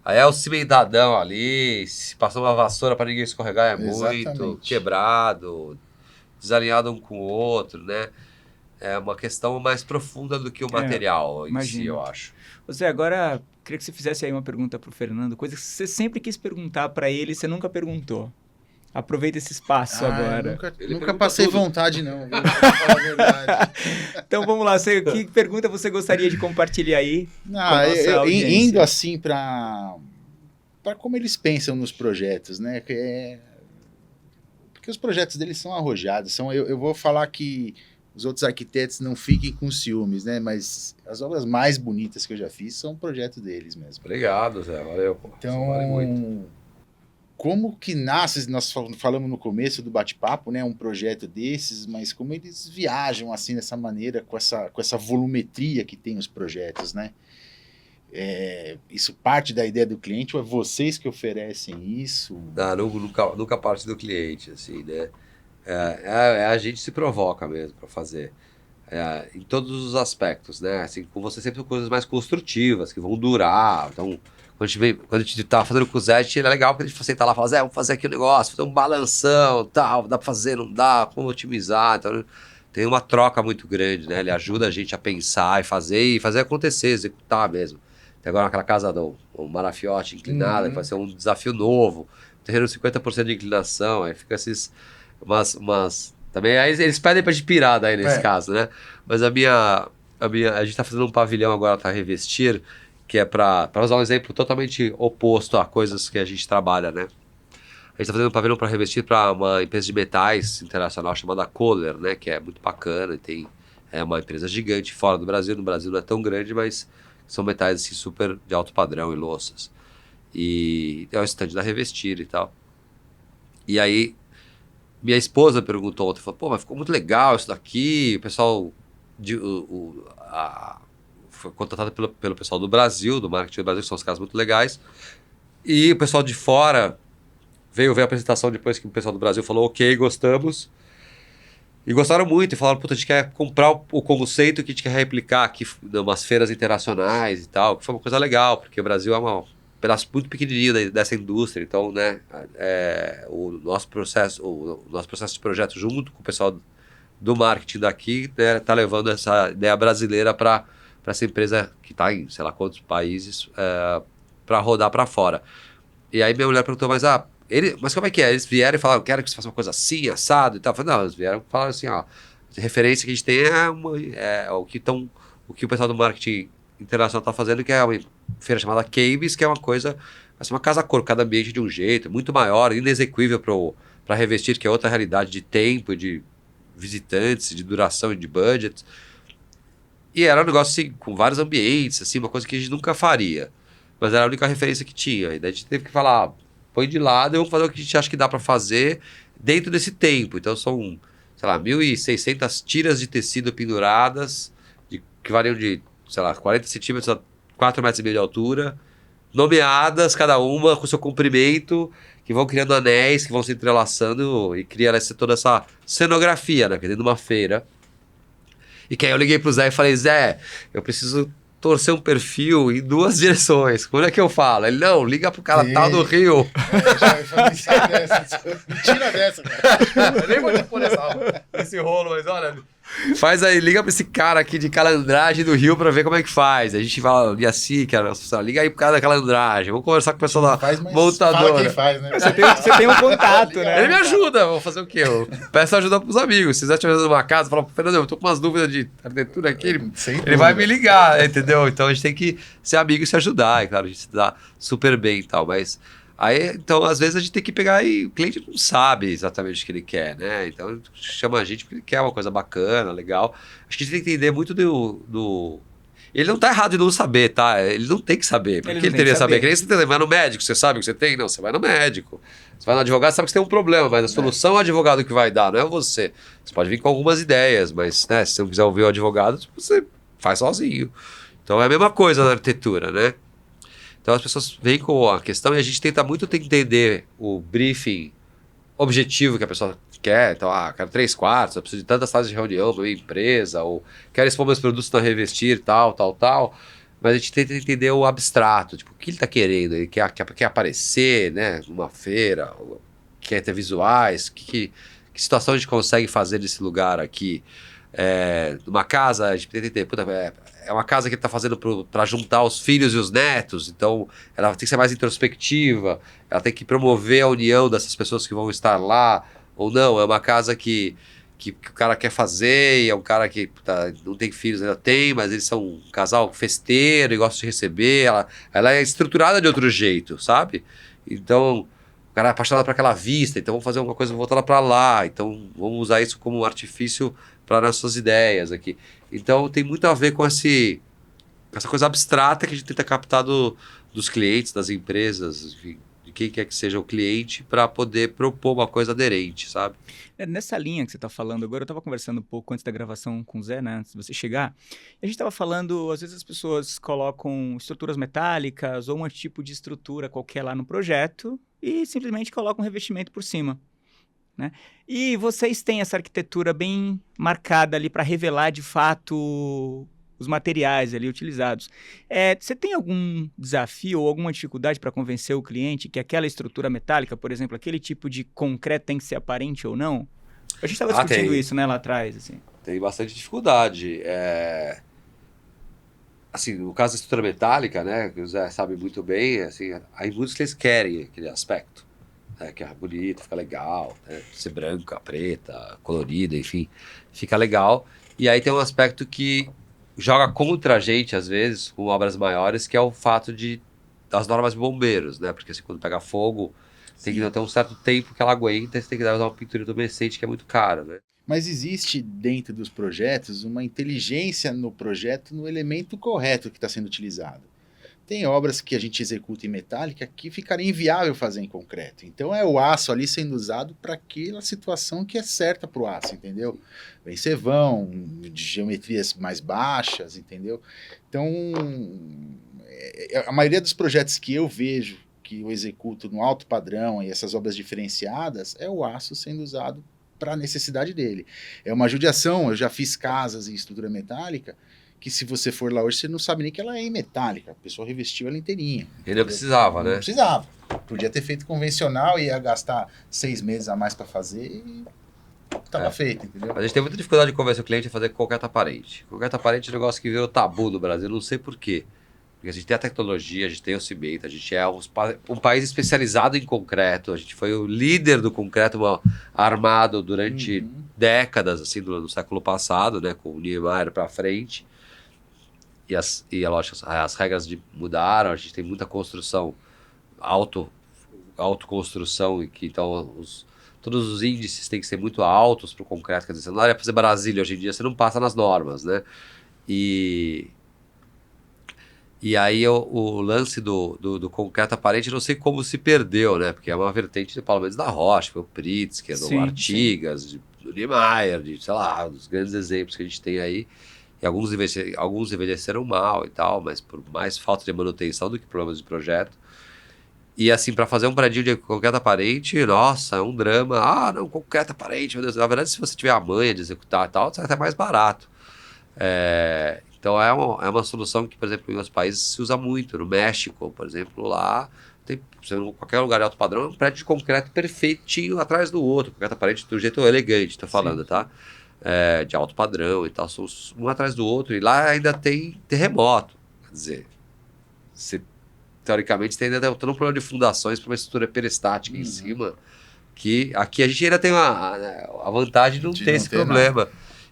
Aí é o cimentadão ali, se passar uma vassoura para ninguém escorregar muito, quebrado, desalinhado um com o outro, né? É uma questão mais profunda do que o material em si, eu acho. Você agora, queria que você fizesse aí uma pergunta pro Fernando, coisa que você sempre quis perguntar para ele e você nunca perguntou. Aproveita esse espaço agora. Nunca passei vontade, não. Vou falar a verdade. Então vamos lá, que pergunta você gostaria de compartilhar aí? Indo assim para como eles pensam nos projetos, né? Porque os projetos deles são arrojados. Eu vou falar que os outros arquitetos não fiquem com ciúmes, né? Mas as obras mais bonitas que eu já fiz são projetos deles mesmo. Obrigado, Zé. Valeu. Pô. Então, vale muito. Como que nasce, nós falamos no começo do bate-papo, né, um projeto desses, mas como eles viajam assim dessa maneira, com essa volumetria que tem os projetos, né? Isso parte da ideia do cliente ou é vocês que oferecem isso? Nunca parte do cliente, assim, né? A gente se provoca mesmo para fazer. Em todos os aspectos, né? Assim, com você sempre coisas mais construtivas, que vão durar, então... Quando a gente tava fazendo com o Zé, é legal porque a gente senta lá e fala, Zé, vamos fazer aqui um negócio, fazer um balanção, tal, dá pra fazer, não dá, como otimizar, então tem uma troca muito grande, né? Ele ajuda a gente a pensar e fazer acontecer, executar mesmo. Tem agora aquela casa do Marafiotti inclinada, que vai ser um desafio novo, terreno 50% de inclinação, aí fica também aí eles pedem pra gente pirar daí nesse caso, né? Mas a gente tá fazendo um pavilhão agora para revestir, que é para usar um exemplo totalmente oposto a coisas que a gente trabalha, né? A gente está fazendo um pavilhão para revestir para uma empresa de metais internacional chamada Kohler, né? Que é muito bacana, é uma empresa gigante fora do Brasil. No Brasil não é tão grande, mas são metais assim, super de alto padrão e louças. E é o stand da Revestir e tal. E aí, minha esposa perguntou ontem, falou, pô, mas ficou muito legal isso daqui, o pessoal... foi contratado pelo pessoal do Brasil, do marketing do Brasil, que são os caras muito legais. E o pessoal de fora veio ver a apresentação depois que o pessoal do Brasil falou, ok, gostamos. E gostaram muito, e falaram, puta, a gente quer comprar o conceito que a gente quer replicar aqui em umas feiras internacionais e tal, que foi uma coisa legal, porque o Brasil é um pedaço muito pequenininho dessa indústria, então, né, o nosso processo de projeto junto com o pessoal do marketing daqui, né, tá levando essa ideia brasileira para essa empresa que está em sei lá quantos países para rodar para fora. E aí minha mulher perguntou, mas como é que é? Eles vieram e falaram, quero que você faça uma coisa assim, assado e tal. Eu falei, não, eles vieram e falaram assim, ó, a referência que a gente tem o que o pessoal do marketing internacional está fazendo, que é uma feira chamada Cabes, que é uma coisa, vai ser uma casa-cor, cada ambiente de um jeito, muito maior, inexequível para revestir, que é outra realidade de tempo, de visitantes, de duração e de budget. E era um negócio assim, com vários ambientes, assim, uma coisa que a gente nunca faria. Mas era a única referência que tinha. E daí a gente teve que falar, põe de lado e vamos fazer o que a gente acha que dá para fazer dentro desse tempo. Então são, sei lá, 1.600 tiras de tecido penduradas, que variam de, sei lá, 40 centímetros a 4,5 metros de altura, nomeadas, cada uma com seu comprimento, que vão criando anéis, que vão se entrelaçando e cria toda essa cenografia, né? Dentro de uma feira. E que aí eu liguei pro Zé e falei, Zé, eu preciso torcer um perfil em 2 direções. Como é que eu falo? Ele, não, liga pro cara tal do Rio. Já dessa. Mentira dessa, cara. Eu nem vou te pôr esse rolo, mas olha... Faz aí, liga pra esse cara aqui de Calandragem do Rio pra ver como é que faz. A gente fala, e assim, cara, liga aí pro cara da Calandragem, vamos conversar com o pessoal da montadora. Fala quem faz, né? Você tem um contato, né? Ele me ajuda, vou fazer o quê? Eu peço ajuda pros amigos. Se quiser te ajudar numa casa, fala, Fernando, eu tô com umas dúvidas de arquitetura aqui, ele vai me ligar, entendeu? Então a gente tem que ser amigo e se ajudar, é claro, a gente se dá super bem e tal, mas... Aí, então, às vezes a gente tem que pegar e o cliente não sabe exatamente o que ele quer, né? Então, chama a gente porque ele quer uma coisa bacana, legal. Acho que a gente tem que entender muito do... Ele não tá errado de não saber, tá? Ele não tem que saber. Por que ele teria que saber? Que nem você vai no médico, você sabe o que você tem? Não, você vai no médico. Você vai no advogado, sabe que você tem um problema, mas a solução é o advogado que vai dar, não é você. Você pode vir com algumas ideias, mas né, se você não quiser ouvir o advogado, você faz sozinho. Então, é a mesma coisa na arquitetura, né? Então as pessoas vêm com a questão e a gente tenta muito entender o briefing objetivo que a pessoa quer. Então, quero 3 quartos, eu preciso de tantas salas de reunião para minha empresa, ou quero expor meus produtos na Revestir, tal. Mas a gente tenta entender o abstrato, tipo, o que ele está querendo? Ele quer aparecer, né, numa feira, quer ter visuais, que situação a gente consegue fazer nesse lugar aqui? Numa casa, a gente tenta entender, é uma casa que ele está fazendo para juntar os filhos e os netos, então ela tem que ser mais introspectiva, ela tem que promover a união dessas pessoas que vão estar lá, ou não, é uma casa que o cara quer fazer, e é um cara que não tem filhos, ainda tem, mas eles são um casal festeiro e gosta de receber, ela é estruturada de outro jeito, sabe? Então, o cara é apaixonado por aquela vista, então vamos fazer uma coisa voltada para lá, então vamos usar isso como um artifício para nossas ideias aqui. Então tem muito a ver com essa coisa abstrata que a gente tenta captar dos clientes, das empresas, enfim, de quem quer que seja o cliente, para poder propor uma coisa aderente, sabe? Nessa linha que você está falando agora, eu estava conversando um pouco antes da gravação com o Zé, né, antes de você chegar, e a gente estava falando, às vezes as pessoas colocam estruturas metálicas ou um tipo de estrutura qualquer lá no projeto e simplesmente colocam um revestimento por cima. Né? E vocês têm essa arquitetura bem marcada ali para revelar de fato os materiais ali utilizados. Você tem algum desafio ou alguma dificuldade para convencer o cliente que aquela estrutura metálica, por exemplo, aquele tipo de concreto tem que ser aparente ou não? A gente estava discutindo isso, né, lá atrás. Assim. Tem bastante dificuldade. Assim, no caso da estrutura metálica, né, que o Zé sabe muito bem, assim, aí muitos clientes querem aquele aspecto. Que é bonito, fica legal, né? Ser branca, preta, colorida, enfim, fica legal. E aí tem um aspecto que joga contra a gente, às vezes, com obras maiores, que é o fato das normas de bombeiros, né? Porque assim, quando pega fogo, tem que ter um certo tempo que ela aguenta, e você tem que dar uma pintura intumescente que é muito cara, né? Mas existe dentro dos projetos uma inteligência no projeto, no elemento correto que está sendo utilizado. Tem obras que a gente executa em metálica que ficaria inviável fazer em concreto. Então é o aço ali sendo usado para aquela situação que é certa para o aço, entendeu? Vem vão de geometrias mais baixas, entendeu? Então, a maioria dos projetos que eu vejo, que eu executo no alto padrão e essas obras diferenciadas, é o aço sendo usado para a necessidade dele. É uma judiação, eu já fiz casas em estrutura metálica, que se você for lá hoje, você não sabe nem que ela é em metálica. A pessoa revestiu ela inteirinha. Ele não precisava, né? Não precisava. Podia ter feito convencional, ia gastar 6 meses a mais para fazer e estava feito, entendeu? A gente tem muita dificuldade de convencer o cliente a fazer concreto aparente. Concreto aparente é um negócio que virou tabu no Brasil, não sei por quê. Porque a gente tem a tecnologia, a gente tem o cimento, a gente é um país especializado em concreto, a gente foi o líder do concreto armado durante décadas, assim, no século passado, né, com o Niemeyer para frente. E lógico, as regras mudaram, a gente tem muita construção, autoconstrução, e que então todos os índices têm que ser muito altos para o concreto, quer dizer, você não daria para fazer Brasília hoje em dia, você não passa nas normas, né? E aí o lance do concreto aparente, eu não sei como se perdeu, né? Porque é uma vertente, pelo menos, da Rocha, o Pritzker, do Artigas, do Niemeyer, sei lá, dos grandes exemplos que a gente tem aí. E alguns envelheceram mal e tal, mas por mais falta de manutenção do que problemas de projeto. E assim, para fazer um prédio de concreto aparente, nossa, é um drama. Ah, não, concreto aparente, meu Deus. Na verdade, se você tiver a manha de executar e tal, sai até mais barato. Então é uma solução que, por exemplo, em outros países se usa muito. No México, por exemplo, lá, qualquer lugar de alto padrão, é um prédio de concreto perfeitinho atrás do outro. Concreto aparente do jeito elegante, tô falando, tá? De alto padrão e tal, são um atrás do outro, e lá ainda tem terremoto. Quer dizer, teoricamente tem ainda todo um problema de fundações para uma estrutura peristática em cima, que aqui a gente ainda tem a vantagem de não ter esse problema. Nada.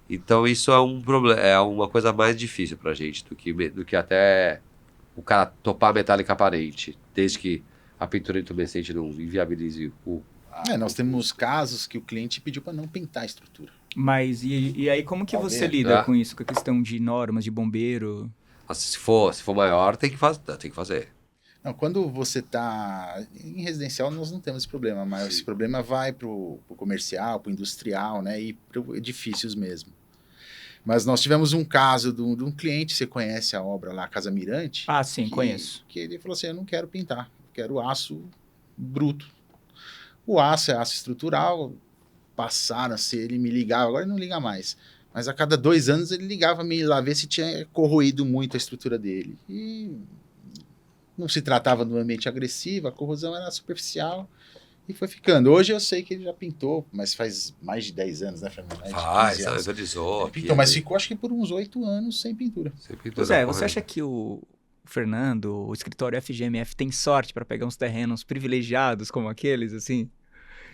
Então isso é uma coisa mais difícil pra gente do que até o cara topar metálica aparente, desde que a pintura intumescente não inviabilize nós temos casos que o cliente pediu para não pintar a estrutura. Mas e aí como que você lida com isso? Com a questão de normas, de bombeiro? Nossa, se for maior, tem que fazer. Não, quando você está em residencial, nós não temos esse problema, mas esse problema vai para o comercial, para o industrial, né, e para edifícios mesmo. Mas nós tivemos um caso de um cliente, você conhece a obra lá, Casa Mirante? Ah, sim, conheço. Que ele falou assim, eu não quero pintar, eu quero aço bruto. O aço é aço estrutural, passaram a ser, ele me ligava, agora ele não liga mais. Mas a cada 2 anos ele ligava me lá ver se tinha corroído muito a estrutura dele. E não se tratava de um ambiente agressivo, a corrosão era superficial e foi ficando. Hoje eu sei que ele já pintou, mas faz mais de 10 anos, né, Fernando? Pintou, mas ficou acho que por uns 8 anos sem pintura. Você acha que o Fernando, o escritório FGMF, tem sorte para pegar uns terrenos privilegiados como aqueles, assim?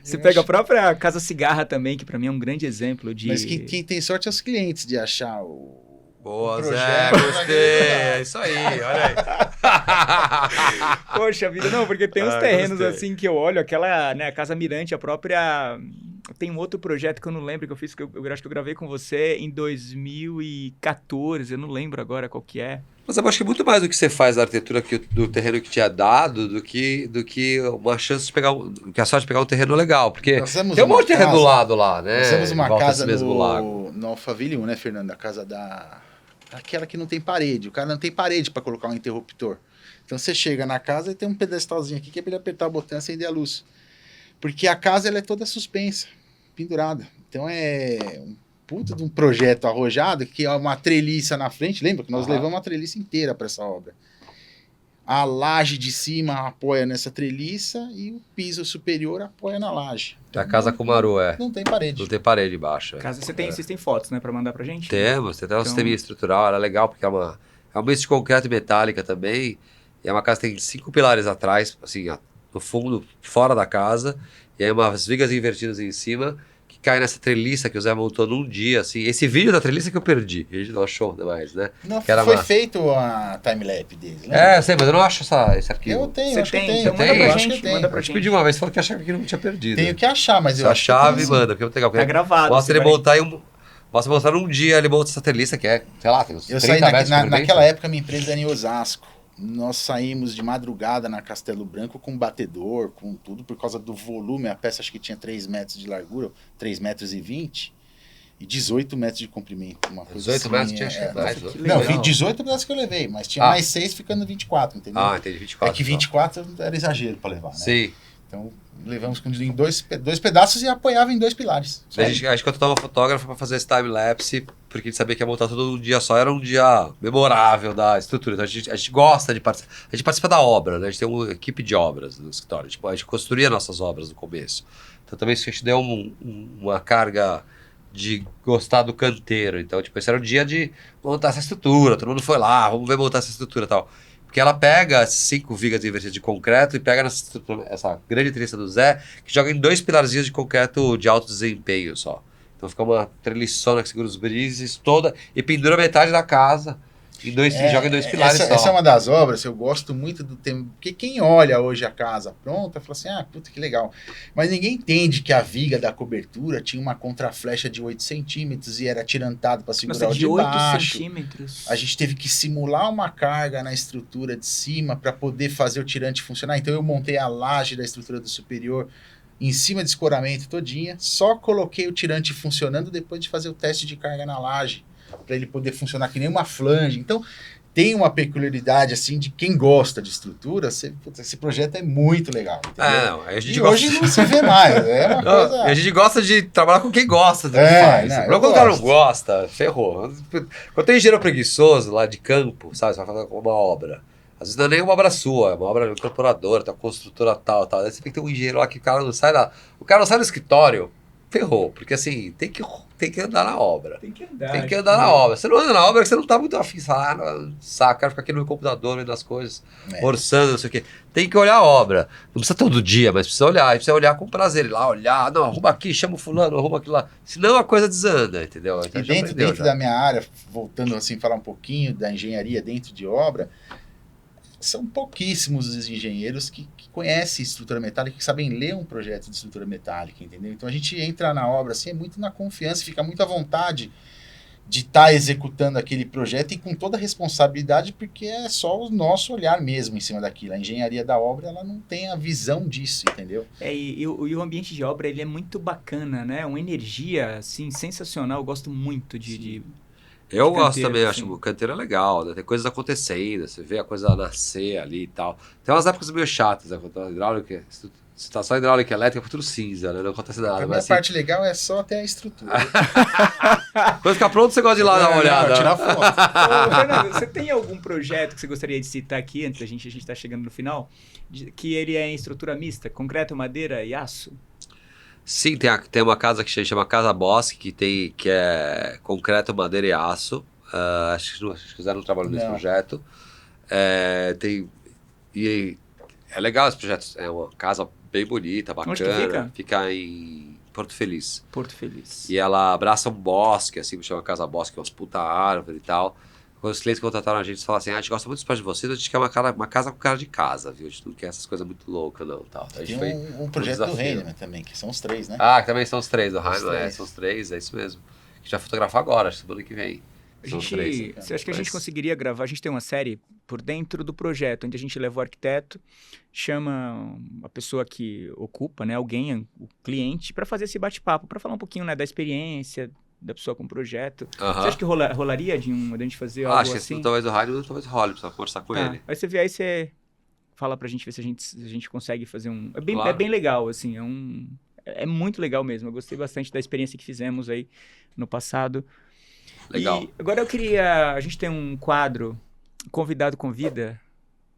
Você pega a própria Casa Cigarra também, que para mim é um grande exemplo de... Mas quem tem sorte é os clientes de achar o... Boa, Zé, gostei. É isso aí, olha aí. Poxa vida, não, porque tem uns terrenos assim que eu olho, aquela, né, Casa Mirante, a própria... Tem um outro projeto que eu não lembro que eu fiz, que eu acho que eu gravei com você em 2014, eu não lembro agora qual que é. Mas eu acho que muito mais do que você faz da arquitetura do terreno que tinha dado, do que uma chance de pegar, que a sorte de pegar um terreno legal, porque tem um monte de terreno do lado lá, né? Nós temos uma casa no Alphaville 1, né, Fernando? A casa aquela que não tem parede. O cara não tem parede para colocar um interruptor. Então você chega na casa e tem um pedestalzinho aqui que é para ele apertar o botão e acender a luz. Porque a casa ela é toda suspensa, pendurada. Então é um puta de um projeto arrojado que é uma treliça na frente. Lembra que nós levamos uma treliça inteira para essa obra. A laje de cima apoia nessa treliça e o piso superior apoia na laje. Então, a casa Kumaru não tem parede. Não tem parede embaixo. Vocês têm fotos, né, para mandar pra gente? Temos, tem até um sistema estrutural, era legal porque é um mix de concreto e metálica também. E é uma casa que tem 5 pilares atrás, assim, no fundo, fora da casa, e aí umas vigas invertidas em cima, que cai nessa treliça que o Zé montou num dia, assim. Esse vídeo da treliça que eu perdi, a gente não achou mais, né? Não, foi feito a time-lapse deles, né? Eu sei, mas eu não acho esse arquivo. Eu tenho, acho que tem. Então manda pra gente, manda pra gente. Eu te pedi uma vez, falou que achava que não tinha perdido. Tenho que achar, mas eu acho que achava e manda, porque eu vou pegar. Tá gravado. Mostra ele montar mostrar num dia, ele monta essa treliça que é, sei lá, tem uns 30 metros. Naquela época, minha empresa era em Osasco. Nós saímos de madrugada na Castelo Branco com batedor, com tudo, por causa do volume. A peça acho que tinha 3 metros de largura, 3,20 metros e 18 metros de comprimento. Uma coisa 18 metros tinha mais? Não, 18 metros que eu levei, mas tinha mais 6 ficando 24, entendeu? Ah, entendi, 24. É que 24 era exagero para levar, né? Sim. Então, levamos em dois pedaços e apoiava em 2 pilares. A gente contratou uma fotógrafa para fazer esse time-lapse, porque a gente sabia que ia montar tudo num dia só, era um dia memorável da estrutura. Então a gente gosta de participar. A gente participa da obra, né? A gente tem uma equipe de obras no escritório. A gente construía nossas obras no começo. Então também isso a gente deu uma carga de gostar do canteiro. Então, esse era o dia de montar essa estrutura. Todo mundo foi lá, vamos ver montar essa estrutura e tal. Porque ela pega 5 vigas invertidas de concreto e pega essa grande treliça do Zé, que joga em 2 pilarzinhos de concreto de alto desempenho só. Então fica uma treliçona que segura os brises toda e pendura metade da casa e joga em 2 pilares só. Essa é uma das obras, eu gosto muito do tema, porque quem olha hoje a casa pronta, fala assim, puta que legal. Mas ninguém entende que a viga da cobertura tinha uma contraflecha de 8 centímetros e era tirantado para segurar o de baixo. 8 centímetros. A gente teve que simular uma carga na estrutura de cima para poder fazer o tirante funcionar. Então eu montei a laje da estrutura do superior em cima de escoramento todinha, só coloquei o tirante funcionando depois de fazer o teste de carga na laje. para ele poder funcionar que nem uma flange. Então, tem uma peculiaridade, assim, de quem gosta de estrutura, esse projeto é muito legal, entendeu? Aí a gente hoje não se vê mais, é uma coisa... A gente gosta de trabalhar com quem gosta do que faz. Quando o cara não gosta, ferrou. Quando tem engenheiro preguiçoso lá de campo, sabe, você vai fazer uma obra. Às vezes não é nem uma obra sua, é uma obra incorporadora, tá, construtora tal. Aí você tem que ter um engenheiro lá que o cara não sai do escritório, ferrou. Porque assim, tem que andar na obra. Tem que andar. Tem que andar na obra. Você não anda na obra porque você não tá muito afim. Saca, quero ficar aqui no computador, vendo as coisas, orçando, não sei o quê. Tem que olhar a obra. Não precisa todo dia, mas precisa olhar. E precisa olhar com prazer. Ir lá, olhar, não, arruma aqui, chama o fulano, arruma aquilo lá. Senão a coisa desanda, entendeu? Então, e dentro da minha área, voltando assim, falar um pouquinho da engenharia dentro de obra, são pouquíssimos os engenheiros que conhecem estrutura metálica, que sabem ler um projeto de estrutura metálica, entendeu? Então a gente entra na obra assim, é muito na confiança, fica muito à vontade de estar executando aquele projeto e com toda a responsabilidade, porque é só o nosso olhar mesmo em cima daquilo. A engenharia da obra, ela não tem a visão disso, entendeu? E o ambiente de obra, ele é muito bacana, né? Uma energia, assim, sensacional. Eu gosto muito de Eu gosto canteiro, também, assim. acho o canteiro é legal, né? Tem coisas acontecendo, você vê a coisa nascer ali e tal. Tem umas épocas meio chatas, né? Quando a hidráulica, situação hidráulica e elétrica é tudo cinza, né? Não acontece nada. A minha parte legal é só ter a estrutura. Quando ficar pronto, você gosta de ir lá dar uma olhada. Tirar foto. Ô, Fernando, você tem algum projeto que você gostaria de citar aqui, antes a gente tá chegando no final, que ele é em estrutura mista, concreto, madeira e aço? Sim, tem uma casa que se chama Casa Bosque, que é concreto, madeira e aço. Acho que fizeram um trabalho nesse projeto. E é legal esse projeto. É uma casa bem bonita, bacana. Onde que fica? Fica em Porto Feliz. Porto Feliz. E ela abraça um bosque, assim, chama Casa Bosque, umas puta árvore e tal. Quando os clientes contrataram a gente, falaram assim, a gente gosta muito do espaço de vocês, a gente quer uma casa com cara de casa, viu? A gente não quer essas coisas muito loucas, não. Tal. A gente tem um projeto do Heinemann também, que são os 3, né? Que também são os 3 do Heinemann, são os 3, é isso mesmo. A gente vai fotografar agora, acho que semana que vem. Você acha que a gente conseguiria gravar? A gente tem uma série por dentro do projeto, onde a gente leva o arquiteto, chama a pessoa que ocupa, né, alguém, o cliente, para fazer esse bate-papo, para falar um pouquinho, né, da experiência da pessoa com o projeto. Você acha que rolaria de a gente fazer algo assim? Acho que talvez o Heinemann, talvez role, precisa conversar com ele. Aí você fala pra gente ver se a gente consegue fazer um... É bem legal, assim, é muito legal mesmo. Eu gostei bastante da experiência que fizemos aí no passado. Legal. E agora a gente tem um quadro, Convidado Convida.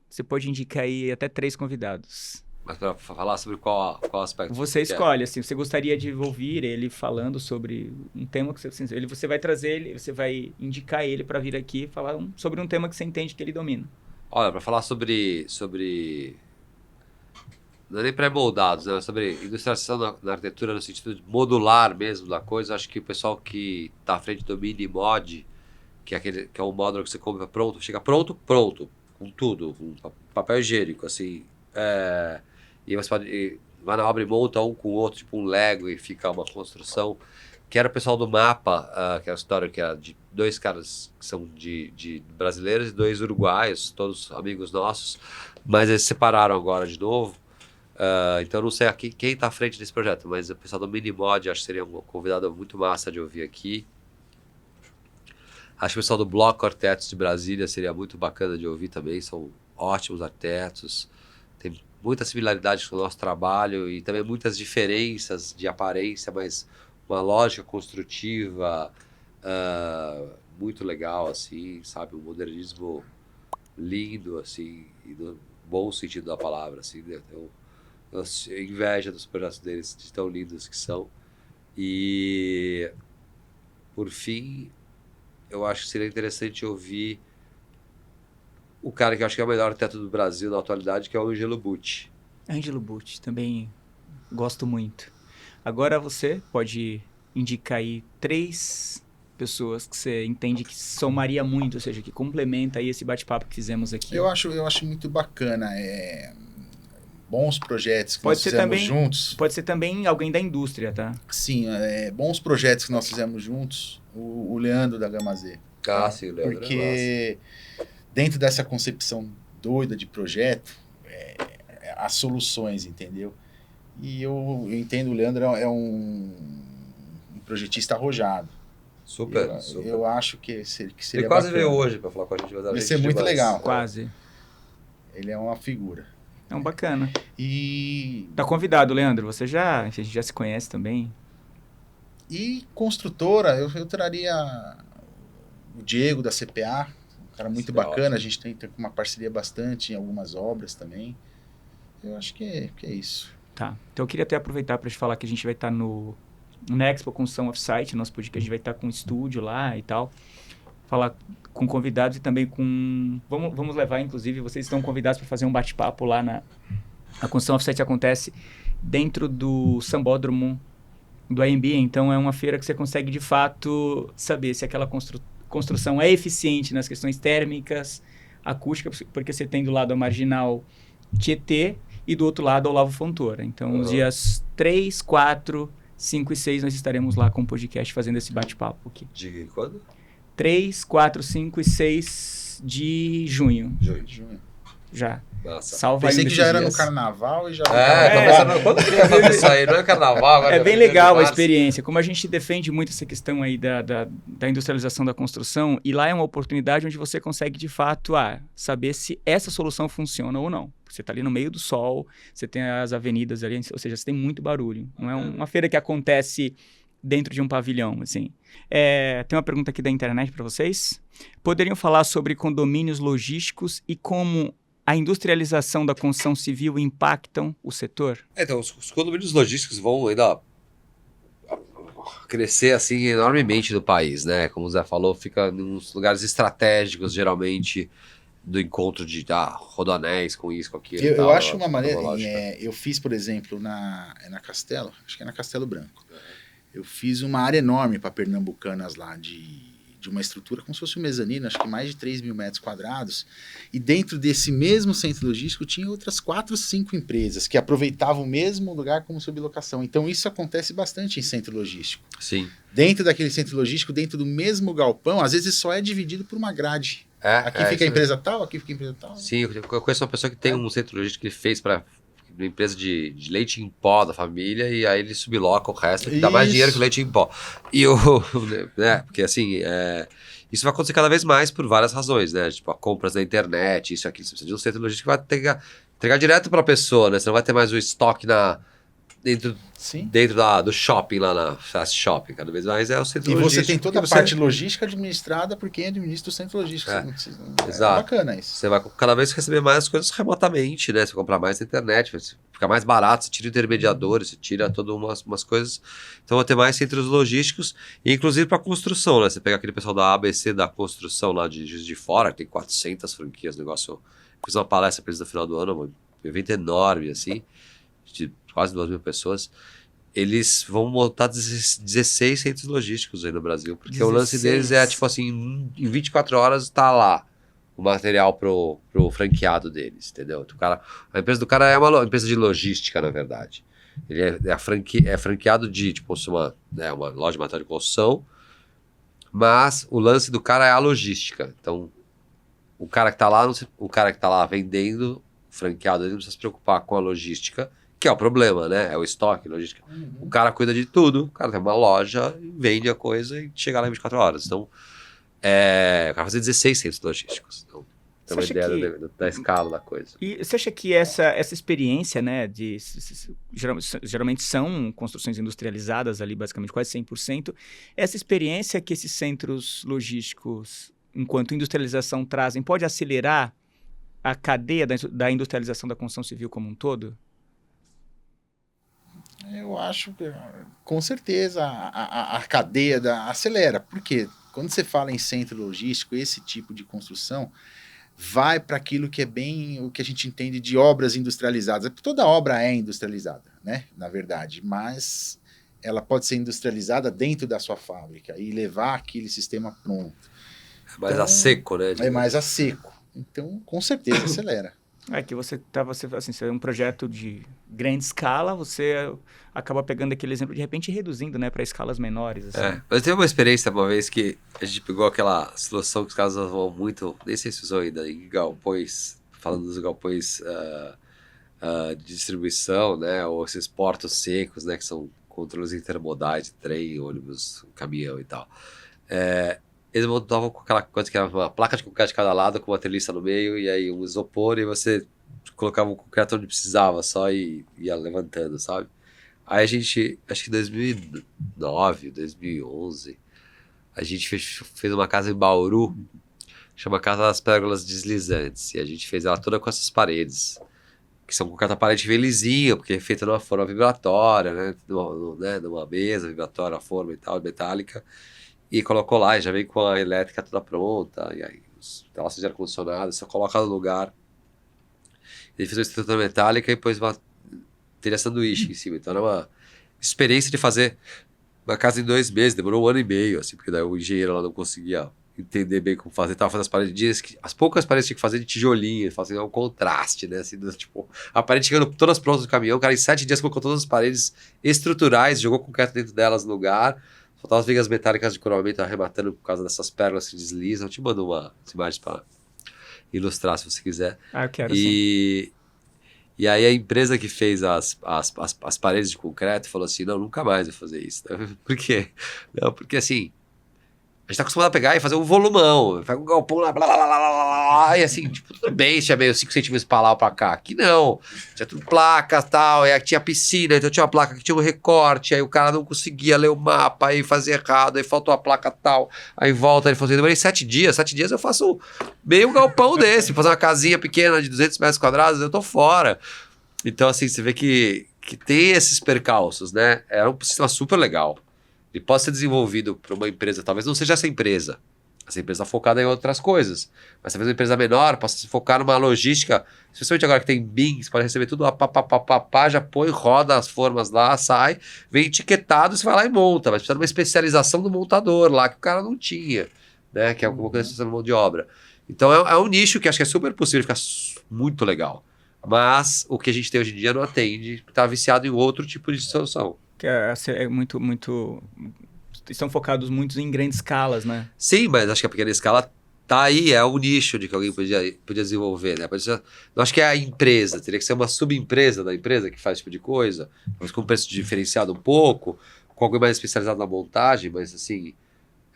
Você pode indicar aí até 3 convidados. Mas para falar sobre qual aspecto? Você escolhe, assim, você gostaria de ouvir ele falando sobre um tema que você vai trazer ele, você vai indicar ele para vir aqui falar sobre um tema que você entende que ele domina. Olha, para falar sobre não é nem pré-moldados, né? Sobre industrialização na arquitetura no sentido de modular mesmo da coisa, acho que o pessoal que está à frente do Mini Mod, que é um módulo que você compra pronto, chega pronto, com tudo, com papel higiênico, assim, e você vai na obra e monta um com o outro, tipo um Lego, e fica uma construção, que era o pessoal do Mapa, que é a história que era de 2 caras que são de brasileiros e 2 uruguaios, todos amigos nossos, mas eles se separaram agora de novo. Então eu não sei aqui quem está à frente desse projeto, mas o pessoal do Minimod acho que seria um convidado muito massa de ouvir aqui. Acho que o pessoal do Bloco Arquitetos de Brasília seria muito bacana de ouvir também, são ótimos arquitetos, tem muita similaridade com o nosso trabalho e também muitas diferenças de aparência, mas uma lógica construtiva muito legal, assim, sabe, um modernismo lindo, assim, e no bom sentido da palavra, assim, né? Eu inveja dos projetos deles, de tão lindos que são. E, por fim, eu acho que seria interessante ouvir o cara que eu acho que é o melhor arquiteto do Brasil na atualidade, que é o Ângelo Bucci. Ângelo Bucci, também gosto muito. Agora você pode indicar aí 3 pessoas que você entende que somaria muito, ou seja, que complementa aí esse bate-papo que fizemos aqui. Eu acho muito bacana, bons projetos que nós fizemos juntos. Pode ser também alguém da indústria, tá? Sim, bons projetos que nós fizemos juntos. O Leandro da Gama Z. Sim, o Leandro. Porque dentro dessa concepção doida de projeto, as soluções, entendeu? E eu entendo o Leandro é um projetista arrojado. Super. Eu acho que seria Ele quase bacana. veio hoje para falar com a gente. Vai ser muito legal. Quase. Ele é uma figura. É um bacana. E Tá convidado, Leandro. Você já, a gente já se conhece também. E construtora, eu traria o Diego da CPA, um cara muito bacana, a gente tem uma parceria bastante em algumas obras também. Eu acho que é isso. Tá. Então eu queria até aproveitar para te falar que a gente vai estar no Expo Construção Offsite, nosso podcast, a gente vai estar com um estúdio lá e tal. Falar com convidados e também com... Vamos levar, inclusive, vocês estão convidados para fazer um bate-papo lá na... A Construção Offsite acontece dentro do Sambódromo do AMB, então é uma feira que você consegue, de fato, saber se aquela construção é eficiente nas questões térmicas, acústicas, porque você tem do lado a Marginal Tietê e do outro lado a Olavo Fontoura. Então, os dias 3, 4, 5 e 6 nós estaremos lá com o podcast fazendo esse bate-papo aqui. De quando? 3, 4, 5 e 6 de junho. Junho. Já. Nossa. Salva Pensei aí que já era dias. no carnaval e já... Tô pensando, quando que ia fazer isso aí? Não é carnaval agora? É bem legal a experiência. Como a gente defende muito essa questão aí da industrialização da construção, e lá é uma oportunidade onde você consegue, de fato, saber se essa solução funciona ou não. Você está ali no meio do sol, você tem as avenidas ali, ou seja, você tem muito barulho. Não é uma feira que acontece dentro de um pavilhão, assim. Tem uma pergunta aqui da internet para vocês. Poderiam falar sobre condomínios logísticos e como a industrialização da construção civil impactam o setor? Então, os condomínios logísticos vão ainda crescer assim enormemente no país, né? Como o Zé falou, fica em uns lugares estratégicos, geralmente, do encontro de rodoanéis com isso, com aquilo. Eu acho uma maneira... eu fiz, por exemplo, na Castelo, acho que é na Castelo Branco. Eu fiz uma área enorme para pernambucanas lá de uma estrutura como se fosse um mezanino, acho que mais de 3 mil metros quadrados, e dentro desse mesmo centro logístico tinha outras 4, 5 empresas que aproveitavam o mesmo lugar como sublocação. Então isso acontece bastante em centro logístico. Sim. Dentro daquele centro logístico, dentro do mesmo galpão, às vezes só é dividido por uma grade. Aqui fica a empresa tal, aqui fica a empresa tal. Sim, eu conheço uma pessoa que tem um centro logístico que ele fez para uma empresa de leite em pó da família, e aí ele subloca o resto, que dá mais dinheiro que o leite em pó. E porque assim, isso vai acontecer cada vez mais por várias razões, né? Tipo, compras na internet, isso aqui. Você precisa de um centro logístico que vai entregar direto para a pessoa, né? Você não vai ter mais o estoque dentro do shopping lá na Fast Shopping, cada vez mais é o centro logístico. E você tem toda a parte logística administrada por quem administra o centro logístico. Exato. Bacana isso. Você vai cada vez receber mais as coisas remotamente, né? Você vai comprar mais na internet, fica mais barato, você tira intermediadores, você tira todas umas coisas. Então vai ter mais centros logísticos, e inclusive para construção, né? Você pega aquele pessoal da ABC da construção lá de Juiz de Fora, que tem 400 franquias, negócio. Fiz uma palestra para eles no final do ano, um evento enorme, assim, de quase 2.000 pessoas. Eles vão montar 16 centros logísticos aí no Brasil, porque 16. O lance deles é, tipo assim, em 24 horas tá lá o material pro franqueado deles, entendeu? A empresa do cara é uma empresa de logística, na verdade. Ele é franqueado de, tipo, uma loja de material de construção, mas o lance do cara é a logística. Então, o cara que tá lá vendendo, franqueado, ele não precisa se preocupar com a logística, que é o problema, né? É o estoque, logística. O cara cuida de tudo, o cara tem uma loja, vende a coisa e chega lá em 24 horas. Então, o cara vai fazer 16 centros logísticos. Então, tem uma ideia da escala da coisa. E você acha que essa experiência, né, geralmente são construções industrializadas ali, basicamente quase 100%, essa experiência que esses centros logísticos, enquanto industrialização, trazem, pode acelerar a cadeia da industrialização da construção civil como um todo? Eu acho que, com certeza, a cadeia acelera. Por quê? Quando você fala em centro logístico, esse tipo de construção vai para aquilo que é bem o que a gente entende de obras industrializadas. Toda obra é industrializada, né? Na verdade, mas ela pode ser industrializada dentro da sua fábrica e levar aquele sistema pronto. É mais a seco, né? É mais a seco. Então, com certeza, acelera. Que você é um projeto de grande escala, você acaba pegando aquele exemplo de repente reduzindo, né, para escalas menores. Assim. Mas teve uma experiência uma vez que a gente pegou aquela solução que os caras vão muito, nem sei se usou ainda, em galpões, falando dos galpões de distribuição, né, ou esses portos secos, né, que são controles intermodais de trem, ônibus, caminhão e tal. Eles montavam com aquela coisa que era uma placa de concreto de cada lado, com uma treliça no meio, e aí um isopor, e você colocava o concreto onde precisava só e ia levantando, sabe? Aí a gente, acho que em 2009, 2011, a gente fez uma casa em Bauru, chama Casa das Pérgolas Deslizantes, e a gente fez ela toda com essas paredes, que são com parede bem lisinha, porque é feita numa forma vibratória, né? Numa mesa vibratória, a forma e tal, metálica, e colocou lá, e já vem com a elétrica toda pronta, e aí os telhados de ar-condicionado, você coloca no lugar. Ele fez uma estrutura metálica e pôs uma telha sanduíche em cima, então era uma experiência de fazer uma casa em 2 meses, demorou 1 ano e meio, assim, porque daí o engenheiro lá não conseguia entender bem como fazer, tava fazendo as paredes, as poucas paredes tinha que fazer de tijolinho, assim, é um contraste, né, assim, tipo, a parede chegando todas prontas no caminhão, o cara em 7 dias colocou todas as paredes estruturais, jogou concreto dentro delas no lugar, faltavam as vigas metálicas de coroamento arrematando por causa dessas pérolas que deslizam. Eu te mando umas imagens para ilustrar, se você quiser. Eu quero, sim. E aí a empresa que fez as paredes de concreto falou assim, não, nunca mais vou fazer isso. Por quê? Não, porque assim, a gente tá acostumado a pegar e fazer um volumão, pega um galpão lá, blá, blá, blá, blá, blá, e assim, tipo, tudo bem, tinha meio 5 centímetros pra lá ou pra cá. Aqui não, tinha tudo placas e tal, aí tinha piscina, então tinha uma placa que tinha um recorte, aí o cara não conseguia ler o mapa, aí fazia errado, aí faltou a placa tal, aí volta, ele falou assim, demorei 7 dias eu faço meio galpão desse, fazer uma casinha pequena de 200 metros quadrados, eu tô fora. Então assim, você vê que tem esses percalços, né? Era um sistema super legal. Ele pode ser desenvolvido por uma empresa, talvez não seja essa empresa focada em outras coisas, mas talvez uma empresa menor possa se focar numa logística, especialmente agora que tem BIM, você pode receber tudo, já põe, roda as formas lá, sai, vem etiquetado, você vai lá e monta, mas precisa de uma especialização do montador lá, que o cara não tinha, né, que é alguma coisa de mão de obra. Então é um nicho que acho que é super possível ficar muito legal, mas o que a gente tem hoje em dia não atende, está viciado em outro tipo de solução. Que é muito... Estão focados muito em grandes escalas, né? Sim, mas acho que a pequena escala tá aí, é um nicho de que alguém podia desenvolver, né? Não acho que é a empresa, teria que ser uma subempresa da empresa que faz esse tipo de coisa, mas com preço diferenciado um pouco, com alguém mais especializado na montagem, mas assim,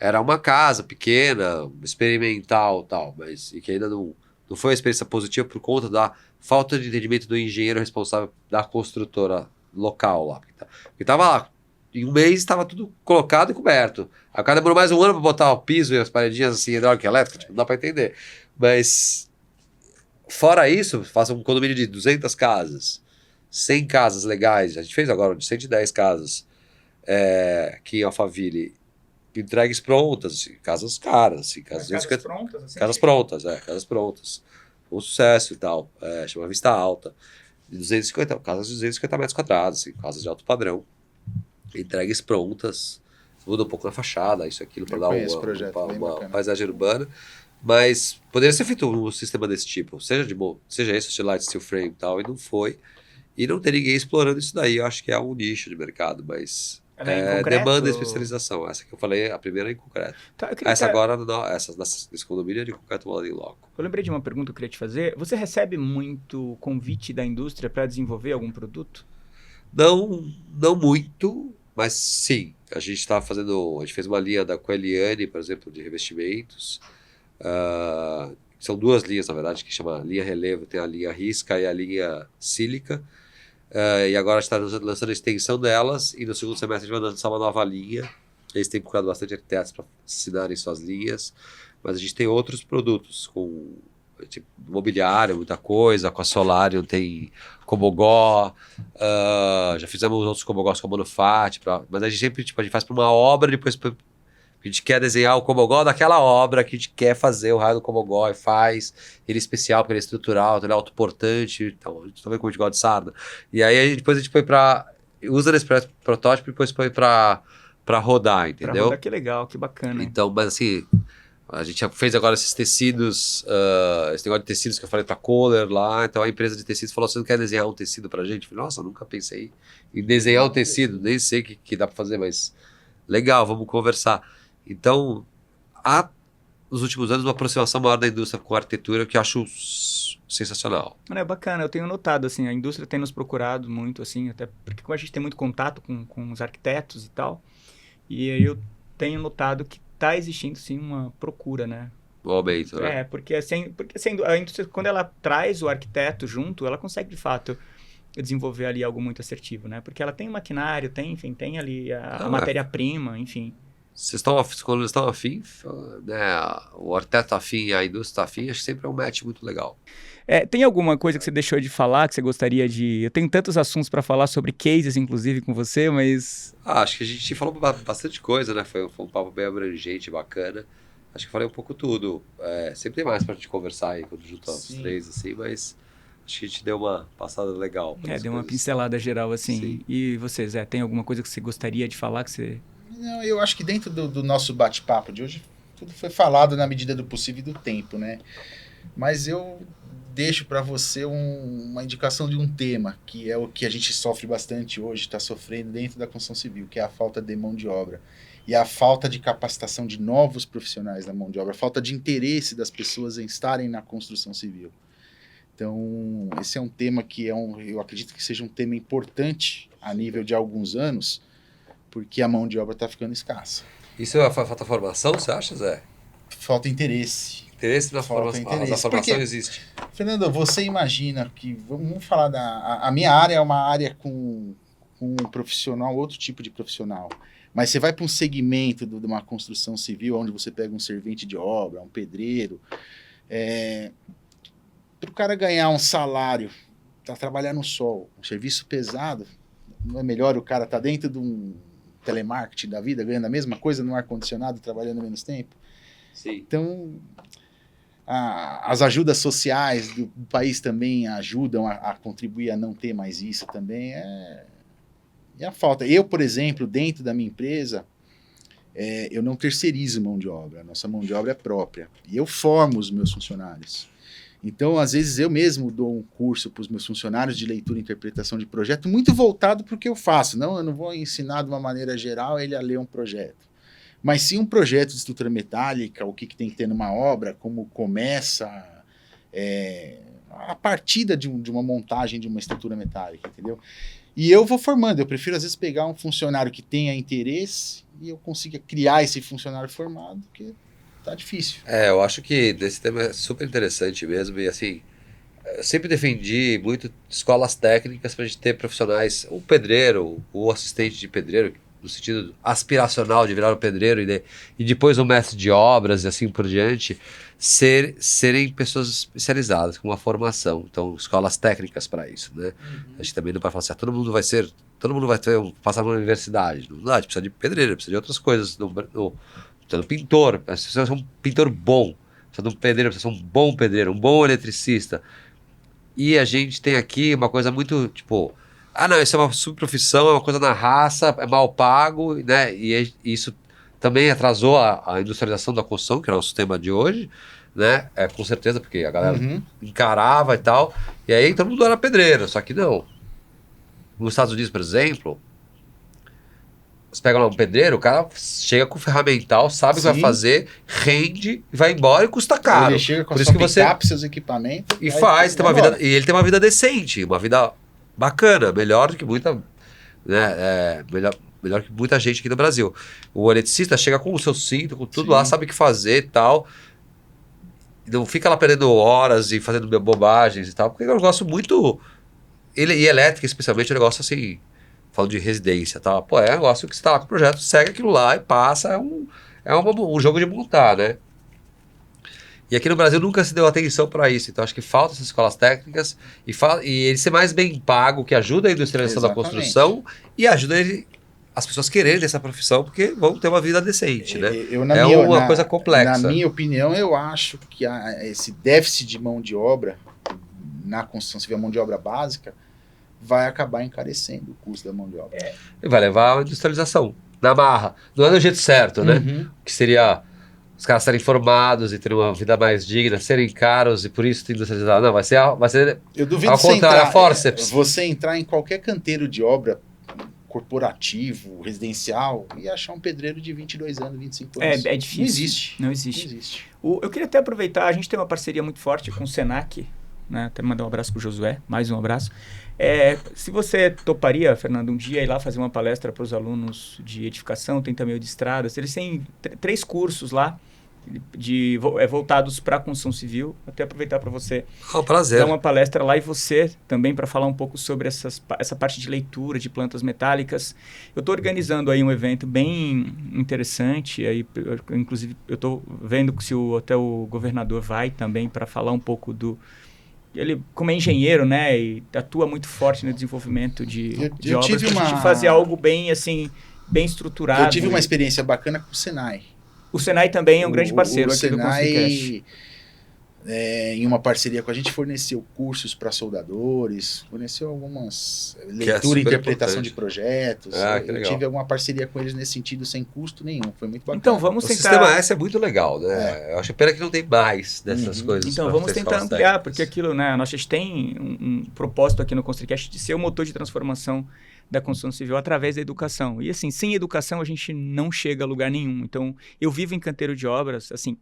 era uma casa pequena, experimental e tal, mas e que ainda não foi uma experiência positiva por conta da falta de entendimento do engenheiro responsável da construtora local lá. Porque tava lá, em 1 mês estava tudo colocado e coberto. Aí o cara demorou mais 1 ano para botar o piso e as paredinhas assim, hidráulica e elétrica, tipo, não dá para entender. Mas, fora isso, faça um condomínio de 200 casas, 100 casas legais, a gente fez agora de 110 casas aqui em Alphaville, entregues prontas, assim, casas caras, assim, casas prontas, assim? Casas prontas. Um sucesso e tal, chama Vista Alta. De 250, casas de 250 metros quadrados, assim, casas de alto padrão, entregues prontas, muda um pouco na fachada, isso aquilo, para dar uma paisagem urbana, mas poderia ser feito um sistema desse tipo, seja esse, de light steel frame e tal, e não foi, e não tem ninguém explorando isso daí. Eu acho que é um nicho de mercado, mas demanda especialização. Essa que eu falei, a primeira é em concreto. Tá, essa agora, nesse condomínio é de concreto molado em loco. Eu lembrei de uma pergunta que eu queria te fazer. Você recebe muito convite da indústria para desenvolver algum produto? Não muito, mas sim. A gente fez uma linha com a Eliane, por exemplo, de revestimentos. São 2 linhas, na verdade, que chama linha relevo. Tem a linha risca e a linha sílica. E agora a gente está lançando a extensão delas, e no segundo semestre a gente vai lançar uma nova linha. Eles têm procurado bastante arquitetos para assinarem suas linhas, mas a gente tem outros produtos com tipo, mobiliário, muita coisa, com a Solarium tem Cobogó, já fizemos outros Cobogós com a Manufat, mas a gente sempre a gente faz para uma obra, depois a gente quer desenhar o Cobogó daquela obra, que a gente quer fazer o raio do Cobogó e faz ele especial, porque ele é estrutural, ele é autoportante, então a gente também como a gente gosta de sarna. E aí depois a gente põe usa nesse protótipo e depois põe para rodar, entendeu? Pra rodar, que legal, que bacana. Então, mas assim, a gente já fez agora esses tecidos, esse negócio de tecidos que eu falei pra Kohler lá, então a empresa de tecidos falou, você não quer desenhar um tecido pra gente? Eu falei, nossa, eu nunca pensei em desenhar um tecido, nem sei o que dá pra fazer, mas legal, vamos conversar. Então, há nos últimos anos uma aproximação maior da indústria com a arquitetura, que eu acho sensacional. É bacana, eu tenho notado, assim, a indústria tem nos procurado muito, assim, até porque como a gente tem muito contato com os arquitetos e tal, e aí eu tenho notado que tá existindo sim uma procura, né? O aumento, né? Porque a indústria, quando ela traz o arquiteto junto, ela consegue de fato desenvolver ali algo muito assertivo, né? Porque ela tem maquinário, tem ali a matéria-prima, enfim. Quando eles estão afim, né, o arquiteto afim, a indústria afim, acho que sempre é um match muito legal. Tem alguma coisa que você deixou de falar, que você gostaria de... Eu tenho tantos assuntos para falar sobre cases, inclusive, com você, mas... Acho que a gente falou bastante coisa, né? Foi um papo bem abrangente, bacana. Acho que falei um pouco tudo. Sempre tem mais pra gente conversar aí, quando juntar os três, assim, mas acho que a gente deu uma passada legal. Deu uma pincelada geral, assim. Sim. E você, Zé, tem alguma coisa que você gostaria de falar, que você... Não, eu acho que dentro do nosso bate-papo de hoje, tudo foi falado na medida do possível e do tempo, né? Mas eu deixo para você uma indicação de um tema, que é o que a gente sofre bastante hoje, está sofrendo dentro da construção civil, que é a falta de mão de obra. E a falta de capacitação de novos profissionais na mão de obra, a falta de interesse das pessoas em estarem na construção civil. Então, esse é um tema que eu acredito que seja um tema importante a nível de alguns anos, porque a mão de obra está ficando escassa. Isso é falta formação, você acha, Zé? Falta interesse. Interesse na formação. A formação porque, existe. Fernando, você imagina que, vamos falar a minha área é uma área com um profissional, outro tipo de profissional. Mas você vai para um segmento de uma construção civil, onde você pega um servente de obra, um pedreiro, para o cara ganhar um salário, para trabalhar no sol, um serviço pesado, não é melhor o cara estar dentro de um telemarketing da vida, ganhando a mesma coisa no ar-condicionado, trabalhando menos tempo? Sim. Então, as ajudas sociais do país também ajudam a contribuir a não ter mais isso também. E a falta. Eu, por exemplo, dentro da minha empresa, eu não terceirizo mão de obra. A nossa mão de obra é própria. E eu formo os meus funcionários. Então, às vezes, eu mesmo dou um curso para os meus funcionários de leitura e interpretação de projeto, muito voltado para o que eu faço. Eu não vou ensinar de uma maneira geral ele a ler um projeto. Mas sim um projeto de estrutura metálica, o que tem que ter numa obra, como começa a partida de uma montagem de uma estrutura metálica, entendeu? E eu vou formando, eu prefiro às vezes pegar um funcionário que tenha interesse e eu consiga criar esse funcionário formado, porque tá difícil. Eu acho que esse tema é super interessante mesmo, e assim, eu sempre defendi muito escolas técnicas para a gente ter profissionais, o pedreiro, o assistente de pedreiro, no sentido aspiracional de virar um pedreiro e depois um mestre de obras e assim por diante, serem pessoas especializadas, com uma formação. Então, escolas técnicas para isso, né? A gente também não vai falar assim, todo mundo vai passar na universidade. Não dá, a gente precisa de pedreiro, precisa de outras coisas. Precisa de um pintor, precisa ser um pintor bom, precisa de um pedreiro, precisa ser um bom pedreiro, um bom eletricista. E a gente tem aqui uma coisa muito, tipo... não, isso é uma subprofissão, é uma coisa na raça, é mal pago, né? E isso também atrasou a industrialização da construção, que é o nosso tema de hoje, né? Com certeza, porque a galera encarava e tal. E aí todo mundo era pedreiro, só que não. Nos Estados Unidos, por exemplo, você pega lá um pedreiro, o cara chega com ferramental, sabe o que vai fazer, rende, vai embora e custa caro. Ele chega com por a isso sua que você pick-up, seus equipamentos. E faz, e ele tem uma vida decente, uma vida bacana, melhor do que muita, né, melhor que muita gente aqui no Brasil. O eletricista chega com o seu cinto, com tudo lá, sabe o que fazer e tal. Não fica lá perdendo horas e fazendo bobagens e tal, porque é um negócio muito... e elétrica, especialmente, é um negócio assim, falando de residência, tá? É um negócio que você tá lá com o projeto, segue aquilo lá e passa, é um jogo de montar, né? E aqui no Brasil nunca se deu atenção para isso. Então acho que falta essas escolas técnicas e ele ser mais bem pago, que ajuda a industrialização da construção e ajuda as pessoas quererem essa profissão, porque vão ter uma vida decente, né? Uma coisa complexa. Na minha opinião, eu acho que esse déficit de mão de obra na construção civil, a mão de obra básica, vai acabar encarecendo o custo da mão de obra. E vai levar à industrialização, na marra. Não é do jeito certo, né? Que seria... os caras serem formados e terem uma vida mais digna, serem caros e por isso tem industrializado. Não, vai ser eu duvido ao contrário, a forceps. Você entrar em qualquer canteiro de obra corporativo, residencial, e achar um pedreiro de 22 anos, 25 anos. É difícil. Não existe. Eu queria até aproveitar, a gente tem uma parceria muito forte com o Senac, né? Até mandar um abraço pro Josué, mais um abraço. Se você toparia, Fernando, um dia ir lá fazer uma palestra para os alunos de edificação, tem também o de estradas, eles têm 3 cursos lá, voltados para a construção civil. Até aproveitar para você prazer. dar uma palestra lá e você também para falar um pouco sobre essa parte de leitura de plantas metálicas. Eu estou organizando aí um evento bem interessante, aí, inclusive eu estou vendo se até o governador vai também para falar um pouco ele, como é engenheiro, né, e atua muito forte no desenvolvimento de obras, de fazer algo bem, assim, bem estruturado. Eu tive uma experiência bacana com o Senai. O Senai também é um grande parceiro aqui Senai, do ConstruiCast. Em uma parceria com a gente, forneceu cursos para soldadores, forneceu algumas leitura e interpretação de projetos. Eu tive alguma parceria com eles nesse sentido, sem custo nenhum. Foi muito bacana. Então vamos tentar... O sistema S é muito legal, né? Eu acho pena que não tem mais dessas coisas. Então vamos tentar ampliar, porque aquilo, né? A gente tem um propósito aqui no ConstruiCast de ser o motor de transformação da construção civil através da educação. E assim, sem educação a gente não chega a lugar nenhum. Então, eu vivo em canteiro de obras, assim,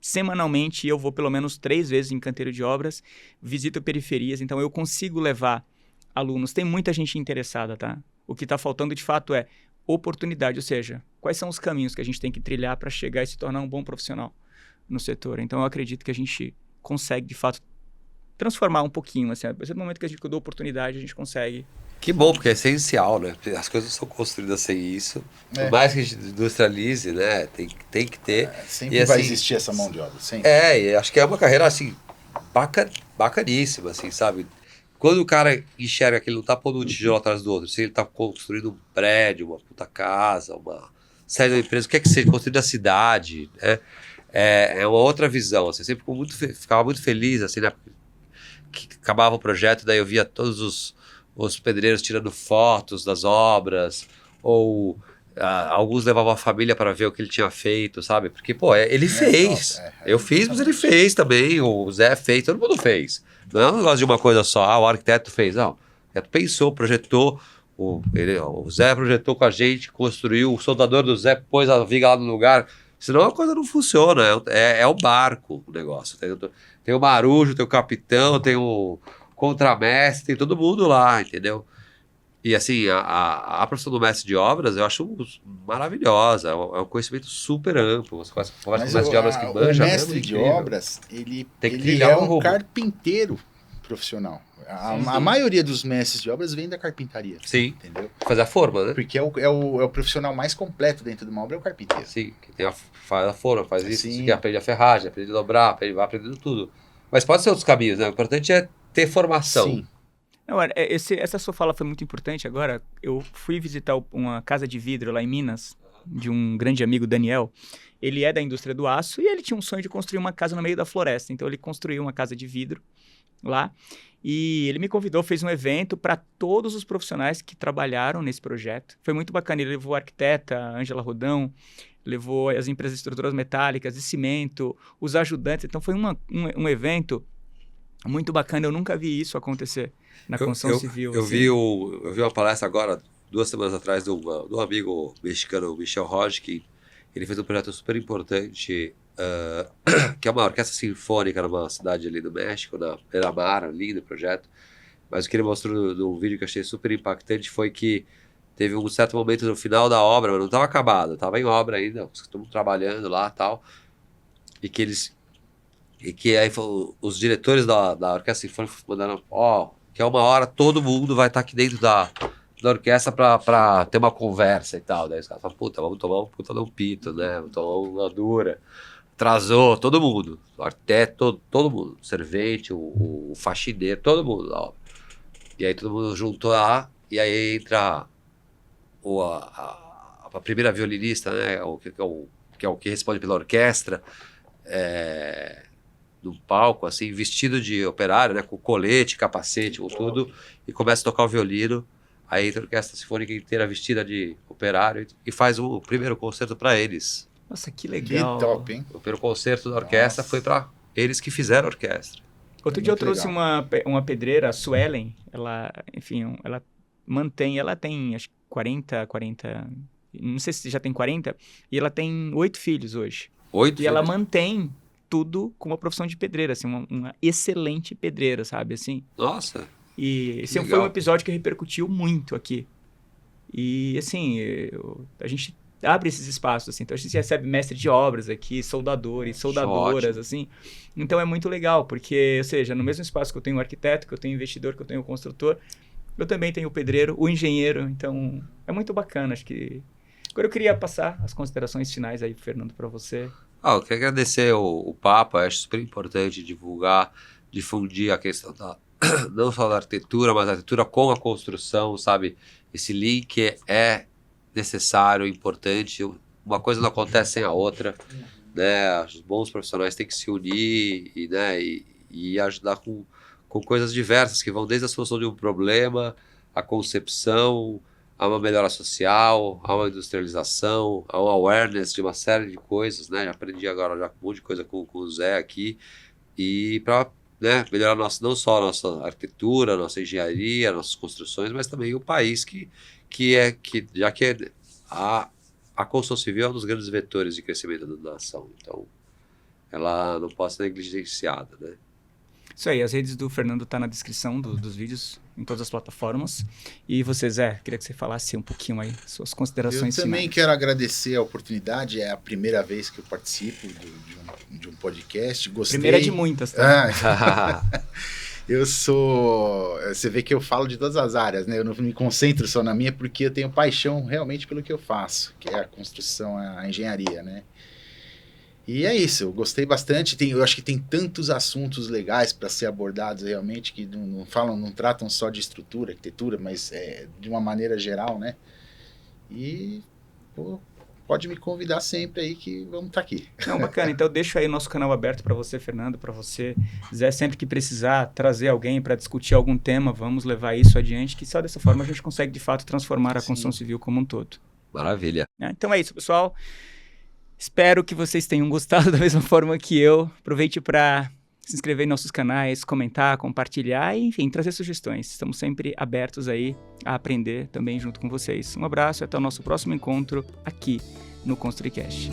semanalmente eu vou pelo menos 3 vezes em canteiro de obras, visito periferias, então eu consigo levar alunos. Tem muita gente interessada, tá? O que está faltando de fato é oportunidade, ou seja, quais são os caminhos que a gente tem que trilhar para chegar e se tornar um bom profissional no setor. Então, eu acredito que a gente consegue, de fato, transformar um pouquinho, assim, a partir do momento que a gente dá oportunidade, a gente consegue. Que bom, porque é essencial, né? As coisas são construídas sem isso. Por mais que a gente industrialize, né? Tem que ter. Sempre e, vai existir essa mão de obra, sempre. E acho que é uma carreira, assim, bacaníssima, assim, sabe? Quando o cara enxerga que ele não tá pondo um tijolo atrás do outro, se ele tá construindo um prédio, uma puta casa, uma série de empresas, o que é que seja, construindo a cidade, né? É uma outra visão, assim. Eu sempre ficava muito feliz, assim, né? Que acabava o projeto, daí eu via todos os pedreiros tirando fotos das obras, ou alguns levavam a família para ver o que ele tinha feito, sabe? Porque, ele fez. Eu fiz, mas ele fez também, o Zé fez, todo mundo fez. Não é um negócio de uma coisa só, o arquiteto fez, não. O arquiteto pensou, projetou, o Zé projetou com a gente, construiu, o soldador do Zé pôs a viga lá no lugar, senão a coisa não funciona, é o barco o negócio. Tem o marujo, tem o capitão, tem o contramestre, tem todo mundo lá, entendeu? E assim, a profissão do mestre de obras eu acho maravilhosa, é um conhecimento super amplo. Você conversa com o mestre de obras que manja. O mestre de obras, ele é um carpinteiro profissional. A maioria dos mestres de obras vem da carpintaria. Sim, entendeu? Fazer a forma, né? Porque é o profissional mais completo dentro de uma obra, é o carpinteiro. Sim, que faz a forma, faz isso, que aprende a ferragem, aprende a dobrar, vai aprendendo tudo. Mas pode ser outros caminhos, né? O importante é ter formação. Sim. Não, essa sua fala foi muito importante. Agora, eu fui visitar uma casa de vidro lá em Minas, de um grande amigo, Daniel. Ele é da indústria do aço e ele tinha um sonho de construir uma casa no meio da floresta. Então, ele construiu uma casa de vidro lá e ele me convidou, fez um evento para todos os profissionais que trabalharam nesse projeto. Foi muito bacana. Ele levou a arquiteta, a Ângela Rodão, levou as empresas de estruturas metálicas, de cimento, os ajudantes. Então, foi um evento muito bacana. Eu nunca vi isso acontecer na construção civil. Eu vi uma palestra agora, 2 semanas atrás, de um amigo mexicano, Michel Roge, que ele fez um projeto super importante, que é uma orquestra sinfônica numa cidade ali do México, na Beira-Mar, lindo projeto. Mas o que ele mostrou no vídeo que eu achei super impactante foi que teve um certo momento no final da obra, mas não estava acabado, estava em obra ainda, estamos trabalhando lá e tal, e que aí os diretores da orquestra sinfônica mandaram, que é 1 hora todo mundo vai estar aqui dentro da orquestra pra ter uma conversa e tal. Daí os caras falam, vamos tomar um puta de um pito, né? Vamos tomar uma dura. Atrasou todo mundo, o arquiteto, todo mundo, o servente, o faxineiro, todo mundo na obra. E aí todo mundo juntou lá, e aí entra a primeira violinista, né? Que é o que responde pela orquestra, no palco, assim, vestido de operário, né, com colete, capacete, com tudo, e começa a tocar o violino. Aí entra a orquestra sinfônica inteira vestida de operário e faz o primeiro concerto para eles. Nossa, que legal. Que top, hein? O primeiro concerto da orquestra foi para eles que fizeram a orquestra. Outro dia eu trouxe uma pedreira, a Suelen, ela tem acho que 40, não sei se já tem 40, e ela tem 8 filhos hoje. 8 filhos? Ela mantém tudo com uma profissão de pedreira, assim, uma excelente pedreira, sabe, assim. Nossa, E esse foi um episódio que repercutiu muito aqui. E, assim, a gente abre esses espaços, assim. Então, a gente recebe mestre de obras aqui, soldadores, soldadoras, assim. Então, é muito legal, porque, ou seja, no mesmo espaço que eu tenho o arquiteto, que eu tenho o investidor, que eu tenho o construtor, eu também tenho o pedreiro, o engenheiro. Então, é muito bacana, acho que... Agora, eu queria passar as considerações finais aí, Fernando, para você. Eu quero agradecer o papo, acho super importante difundir a questão não só da arquitetura, mas da arquitetura com a construção, sabe? Esse link é necessário, importante. Uma coisa não acontece sem a outra, né? Os bons profissionais têm que se unir e ajudar com coisas diversas, que vão desde a solução de um problema, a concepção, a uma melhora social, a uma industrialização, a um awareness de uma série de coisas, né? Já aprendi agora já um monte de coisa com o Zé aqui, e para melhorar não só a nossa arquitetura, a nossa engenharia, nossas construções, mas também o país, já que a construção civil é um dos grandes vetores de crescimento da nação. Então, ela não pode ser negligenciada, né? Isso aí, as redes do Fernando tá na descrição dos vídeos, em todas as plataformas. E você, Zé, queria que você falasse um pouquinho aí, suas considerações finais. Eu também quero agradecer a oportunidade, é a primeira vez que eu participo de um podcast, gostei. Primeira de muitas, tá? Você vê que eu falo de todas as áreas, né? Eu não me concentro só na minha, porque eu tenho paixão realmente pelo que eu faço, que é a construção, a engenharia, né? E é isso, eu gostei bastante. Eu acho que tem tantos assuntos legais para ser abordados realmente, que não tratam só de estrutura, arquitetura, mas de uma maneira geral, né? E pode me convidar sempre aí que vamos estar aqui. Não, bacana. Então deixo aí o nosso canal aberto para você, Fernando, para você, Zé, sempre que precisar trazer alguém para discutir algum tema, vamos levar isso adiante, que só dessa forma a gente consegue de fato transformar a construção civil como um todo. Maravilha. Então é isso, pessoal. Espero que vocês tenham gostado da mesma forma que eu. Aproveite para se inscrever em nossos canais, comentar, compartilhar e, enfim, trazer sugestões. Estamos sempre abertos aí a aprender também junto com vocês. Um abraço e até o nosso próximo encontro aqui no ConstruiCast.